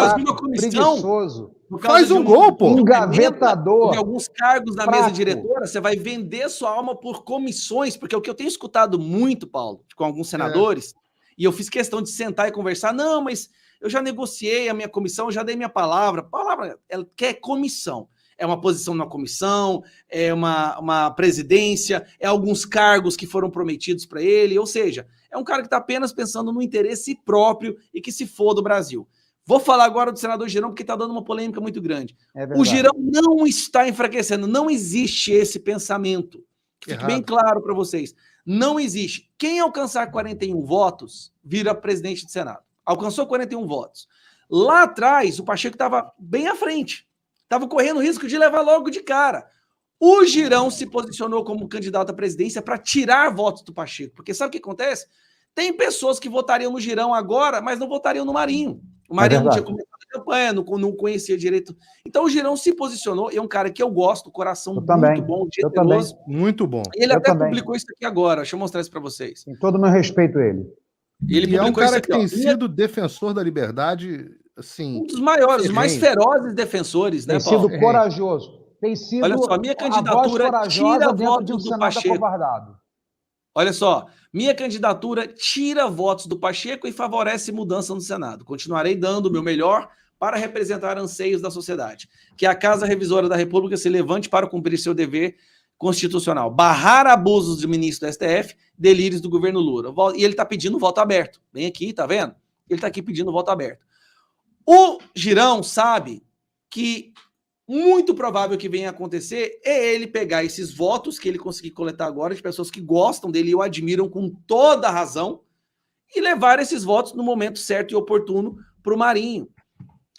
Preguiçoso. Faz um gol, pô. Engavetador. De alguns cargos da mesa diretora, você vai vender sua alma por comissões, porque o que eu tenho escutado muito, Paulo, com alguns senadores, e eu fiz questão de sentar e conversar, não, mas eu já negociei a minha comissão, já dei minha palavra. Palavra, ela quer comissão. É uma posição na comissão, é uma presidência, é alguns cargos que foram prometidos para ele, ou seja, é um cara que está apenas pensando no interesse próprio e que se for do Brasil. Vou falar agora do senador Girão, porque está dando uma polêmica muito grande. O Girão não está enfraquecendo, não existe esse pensamento. Que fique bem claro para vocês. Não existe. Quem alcançar 41 votos vira presidente do Senado. Alcançou 41 votos. Lá atrás, o Pacheco estava bem à frente. Estava correndo o risco de levar logo de cara. O Girão se posicionou como candidato à presidência para tirar votos do Pacheco. Porque sabe o que acontece? Tem pessoas que votariam no Girão agora, mas não votariam no Marinho. O Marinho não tinha começado a campanha, não conhecia direito. Então o Girão se posicionou, e é um cara que eu gosto, coração muito bom, generoso. Muito bom. E ele até publicou isso aqui agora, deixa eu mostrar isso para vocês. Tem todo o meu respeito a ele. Ele é um cara que tem sido defensor da liberdade, assim... Um dos maiores, os mais ferozes defensores, né, Paulo? Tem sido corajoso. Tem sido olha só, minha candidatura tira votos do Pacheco. Olha só, minha candidatura tira votos do Pacheco e favorece mudança no Senado. Continuarei dando o meu melhor para representar anseios da sociedade. Que a Casa Revisora da República se levante para cumprir seu dever constitucional. Barrar abusos do ministro do STF, delírios do governo Lula. E ele está pedindo voto aberto. Vem aqui, tá vendo? Ele está aqui pedindo voto aberto. O Girão sabe que muito provável que venha acontecer é ele pegar esses votos que ele conseguir coletar agora de pessoas que gostam dele e o admiram com toda a razão e levar esses votos no momento certo e oportuno para o Marinho.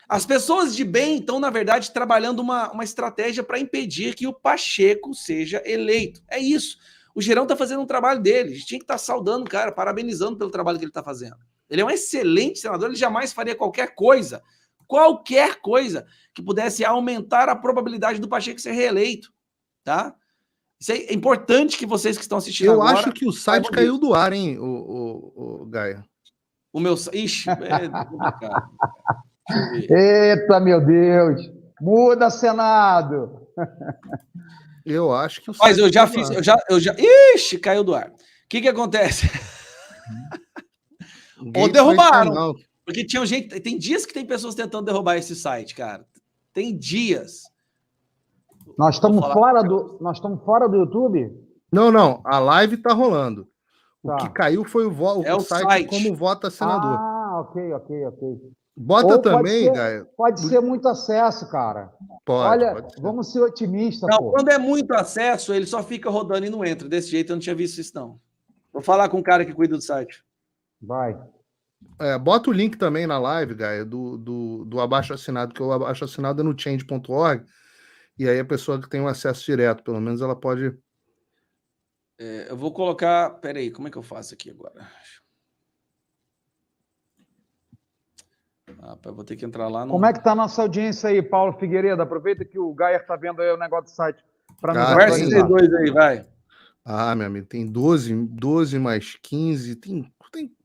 As pessoas de bem estão, na verdade, trabalhando uma estratégia para impedir que o Pacheco seja eleito. É isso. O Girão está fazendo um trabalho dele. A gente tinha que estar saudando o cara, parabenizando pelo trabalho que ele está fazendo. Ele é um excelente senador, ele jamais faria qualquer coisa que pudesse aumentar a probabilidade do Pacheco ser reeleito, tá? Isso é importante que vocês que estão assistindo agora... Eu acho que o site caiu do ar, hein, o Gaia? O meu... Ixi, é complicado. Deixa eu ver. Eita, meu Deus! Muda, Senado! Eu acho que o Mas eu site já tá fiz, lá. eu já. Ixi, caiu do ar. O que acontece? Ou Gates derrubaram. vai timeout. Porque tinha gente. Tem dias que tem pessoas tentando derrubar esse site, cara. Tem dias. Nós estamos fora do YouTube? Não. A live tá rolando. O Tá. que caiu foi É o o site site. como vota senador. Ah, ok. Bota Ou também, Gaia. pode ser muito acesso, cara. Pode Olha, ser. vamos ser otimistas, Não, pô. quando é muito acesso, ele só fica rodando e não entra. Desse jeito eu não tinha visto isso, não. Vou falar com o cara que cuida do site. Vai. Bota o link também na live, Gaia, do abaixo-assinado, que o abaixo-assinado é no change.org, e aí a pessoa que tem um acesso direto, pelo menos ela pode... Eu vou colocar... Peraí, como é que eu faço aqui agora? Eu vou ter que entrar lá no... Como é que tá a nossa audiência aí, Paulo Figueiredo? Aproveita que o Gaia tá vendo aí o negócio do site para nos Conversa atualizar. esses dois aí, vai. Meu amigo, tem 12 mais 15, tem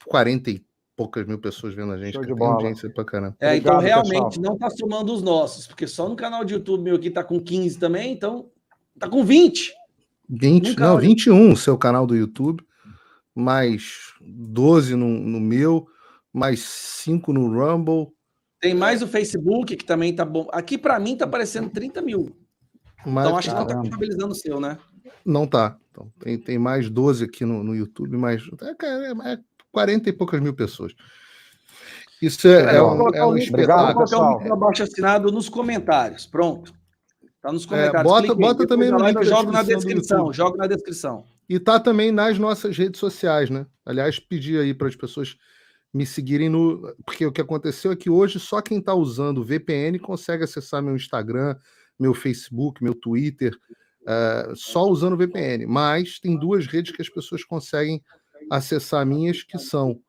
40 e poucas mil pessoas vendo a gente, Show que de tem bola. audiência pra caramba. Então Obrigado, realmente pessoal. não tá somando os nossos, porque só no canal de YouTube meu aqui tá com 15 também, então tá com 20. 20, Nunca não, olha. 21 o seu canal do YouTube, mais 12 no meu, mais 5 no Rumble. Tem mais o Facebook, que também tá bom. Aqui para mim tá aparecendo 30 mil. Então acho que não tá contabilizando o seu, né? Não tá. Então, tem mais 12 aqui no YouTube, mais 40 e poucas mil pessoas. Isso é um espetáculo. Vou colocar o link do abaixo-assinado nos comentários. Pronto. Tá nos comentários. Bota também no link eu jogo na descrição. Jogo na descrição. E tá também nas nossas redes sociais, né? Aliás, pedi aí para as pessoas me seguirem no... Porque o que aconteceu é que hoje só quem está usando o VPN consegue acessar meu Instagram, meu Facebook, meu Twitter, só usando o VPN. Mas tem duas redes que as pessoas conseguem acessar minhas, que são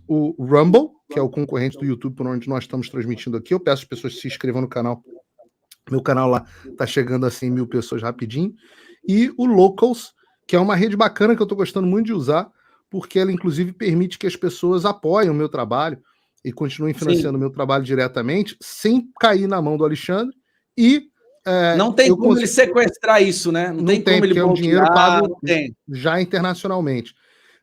o Rumble, que é o concorrente do YouTube por onde nós estamos transmitindo aqui. Eu peço às pessoas que se inscrevam no canal. Meu canal lá está chegando a 100 mil pessoas rapidinho. E o Locals, que é uma rede bacana que eu estou gostando muito de usar, porque ela, inclusive, permite que as pessoas apoiem o meu trabalho e continuem financiando o meu trabalho diretamente, sem cair na mão do Alexandre. E não tem como ele sequestrar isso, né? Não tem como ele bloquear. É um dinheiro pago tem. Já internacionalmente,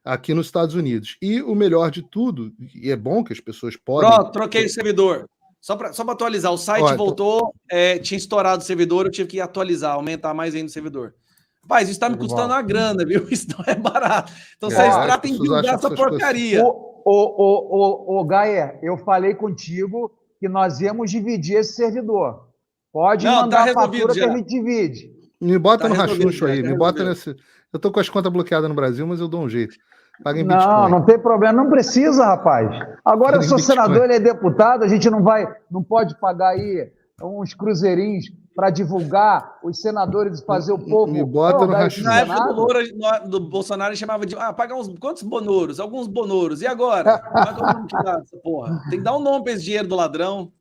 aqui nos Estados Unidos. E o melhor de tudo, e é bom que as pessoas podem... Pronto, troquei o servidor. Só para atualizar, o site voltou, tinha estourado o servidor, eu tive que atualizar, aumentar mais ainda o servidor. Rapaz, isso está me custando uma grana, viu? Isso não é barato. Então vocês tratem de usar essa porcaria. Ô, Gaia, eu falei contigo que nós íamos dividir esse servidor. Pode mandar a fatura que a gente divide. Me bota no rachuncho aí, me bota nesse... Eu tô com as contas bloqueadas no Brasil, mas eu dou um jeito. Paga em Bitcoin. Não tem problema, não precisa, rapaz. Agora eu sou senador, ele é deputado, a gente não pode pagar aí uns cruzeirinhos para divulgar os senadores e fazer o povo... Me bota no rachuncho. Na época do Bolsonaro, ele chamava de pagar quantos bonouros? Alguns bonouros. E agora? Como é que eu vou tirar essa porra? Tem que dar um nome para esse dinheiro do ladrão.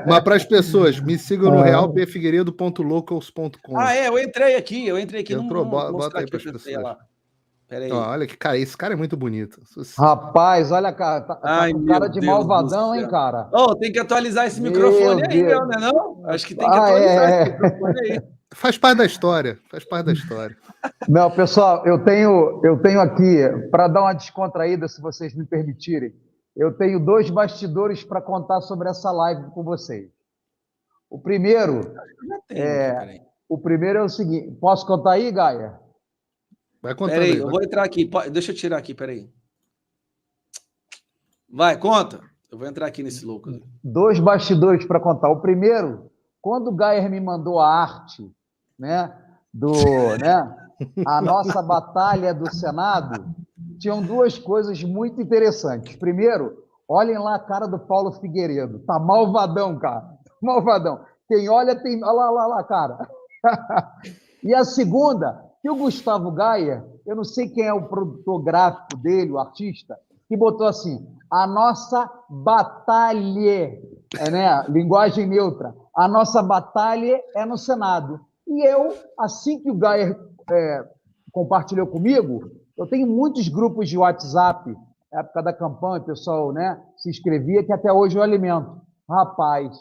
Mas para as pessoas, me sigam no realpfigueiredo.locals.com. Eu entrei aqui. Bota aí para as pessoas. Peraí. Olha que cara, esse cara é muito bonito. Rapaz, olha, cara, tá com cara de malvadão, hein, cara? Tem que atualizar esse microfone aí, não é não? Acho que tem que atualizar esse microfone aí. Faz parte da história. Não, pessoal, eu tenho aqui, para dar uma descontraída, se vocês me permitirem, eu tenho 2 bastidores para contar sobre essa live com vocês. O primeiro é o seguinte. Posso contar aí, Gaia? Vai contando aí. Eu vou entrar aqui. Deixa eu tirar aqui, peraí. Vai, conta. Eu vou entrar aqui nesse louco. 2 bastidores para contar. O primeiro, quando o Gaia me mandou a arte, a nossa batalha do Senado, tinham 2 coisas muito interessantes. Primeiro, olhem lá a cara do Paulo Figueiredo. Tá malvadão, cara. Malvadão. Quem olha tem... Olha lá, cara. E a segunda, que o Gustavo Gaia, eu não sei quem é o produtor gráfico dele, o artista, que botou assim, a nossa batalha, linguagem neutra, a nossa batalha é no Senado. E eu, assim que o Gaia compartilhou comigo, eu tenho muitos grupos de WhatsApp época da campanha, o pessoal, né, se inscrevia, que até hoje eu alimento. Rapaz,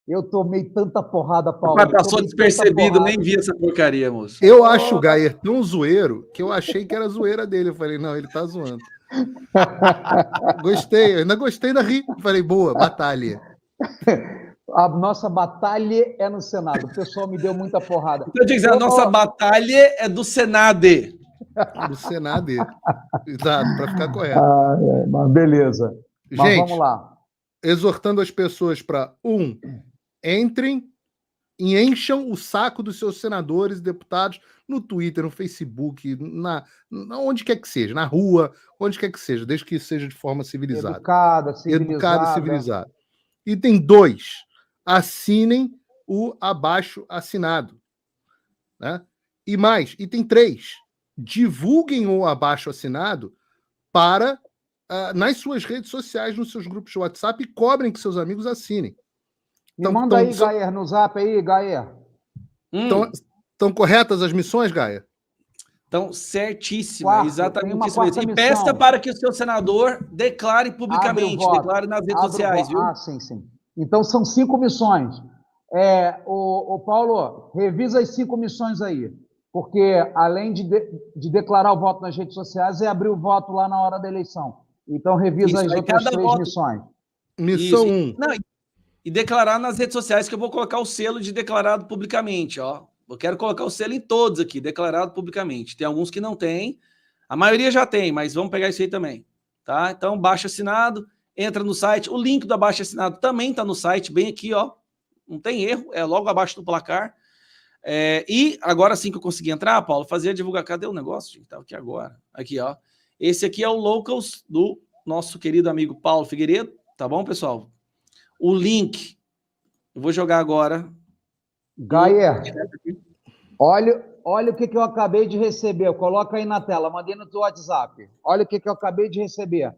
eu tomei tanta porrada, Paulo. Mas passou despercebido, nem vi essa porcaria, moço. Eu acho o Gayer tão zoeiro que eu achei que era zoeira dele. Eu falei, não, ele tá zoando. Gostei, eu ainda gostei da ri. Falei, boa, batalha. A nossa batalha é no Senado. O pessoal me deu muita porrada. Então, eu tinha que dizer, a nossa batalha é do Senado. Do Senado. Exato, para ficar correto. Mas beleza. Mas Gente, vamos lá. Exortando as pessoas para, entrem e encham o saco dos seus senadores e deputados no Twitter, no Facebook, onde quer que seja, na rua, onde quer que seja, desde que seja de forma civilizada. Educada, civilizada. Item 2. Assinem o abaixo assinado. Né? E mais, item 3. Divulguem o abaixo assinado para nas suas redes sociais, nos seus grupos de WhatsApp e cobrem que seus amigos assinem. Me manda aí, Gayer, no zap aí, Gayer. Estão corretas as missões, Gaia? Então, certíssima, exatamente isso mesmo. E missão. peça para que o seu senador declare publicamente, declare nas redes sociais, viu? Sim. Então, são 5 missões. O Paulo, revisa as 5 missões aí, porque além de declarar o voto nas redes sociais, é abrir o voto lá na hora da eleição. Então, revisa as outras 3 missões. Missão 1. E declarar nas redes sociais, que eu vou colocar o selo de declarado publicamente, ó. Eu quero colocar o selo em todos aqui, declarado publicamente. Tem alguns que não tem, a maioria já tem, mas vamos pegar isso aí também, tá? Então, abaixo assinado, entra no site, o link do abaixo assinado também está no site, bem aqui, ó, não tem erro, é logo abaixo do placar. E agora sim que eu consegui entrar, Paulo, fazer a divulgação. Cadê o negócio, gente? Tá aqui agora. Aqui, ó. Esse aqui é o Locals do nosso querido amigo Paulo Figueiredo, tá bom, pessoal? O link, eu vou jogar agora. Gayer, olha o que eu acabei de receber. Coloca aí na tela, mandei no teu WhatsApp. Olha o que eu acabei de receber.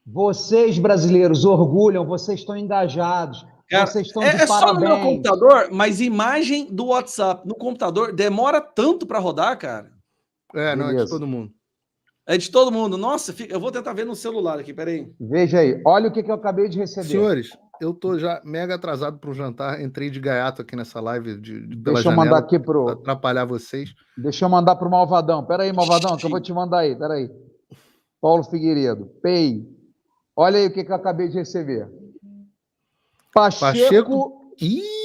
Vocês, brasileiros, orgulham, vocês estão engajados. Cara, vocês estão de parabéns. Só no meu computador, mas imagem do WhatsApp no computador demora tanto para rodar, cara. Não, é de todo mundo. É de todo mundo. Nossa, eu vou tentar ver no celular aqui, peraí. Veja aí, olha o que eu acabei de receber. Senhores, eu tô já mega atrasado para o jantar, entrei de gaiato aqui nessa live pela Deixa eu mandar aqui para atrapalhar vocês. Deixa eu mandar pro Malvadão. Peraí, Malvadão, que eu vou te mandar aí, peraí. Paulo Figueiredo, PEI. Olha aí o que eu acabei de receber. Pacheco...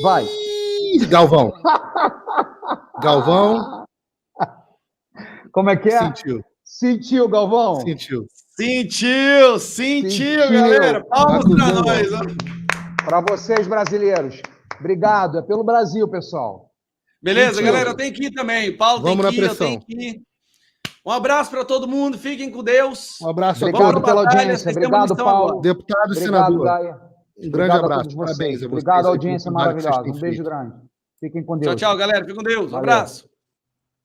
Vai. Galvão. Galvão. Como é que é? Sentiu, Galvão? Sentiu, galera. Palmas para nós. Para vocês, brasileiros. Obrigado. É pelo Brasil, pessoal. Beleza, galera. Eu tenho que ir também. Paulo Vamos tem que ir, na pressão. eu tenho que ir. Um abraço para todo mundo. Fiquem com Deus. Um abraço. Obrigado pela audiência. Obrigado, Paulo. Deputado e senador. Um grande abraço. Parabéns a vocês. Obrigado, audiência maravilhosa. Um beijo grande. Fiquem com Deus. Tchau, galera. Fiquem com Deus. Um abraço.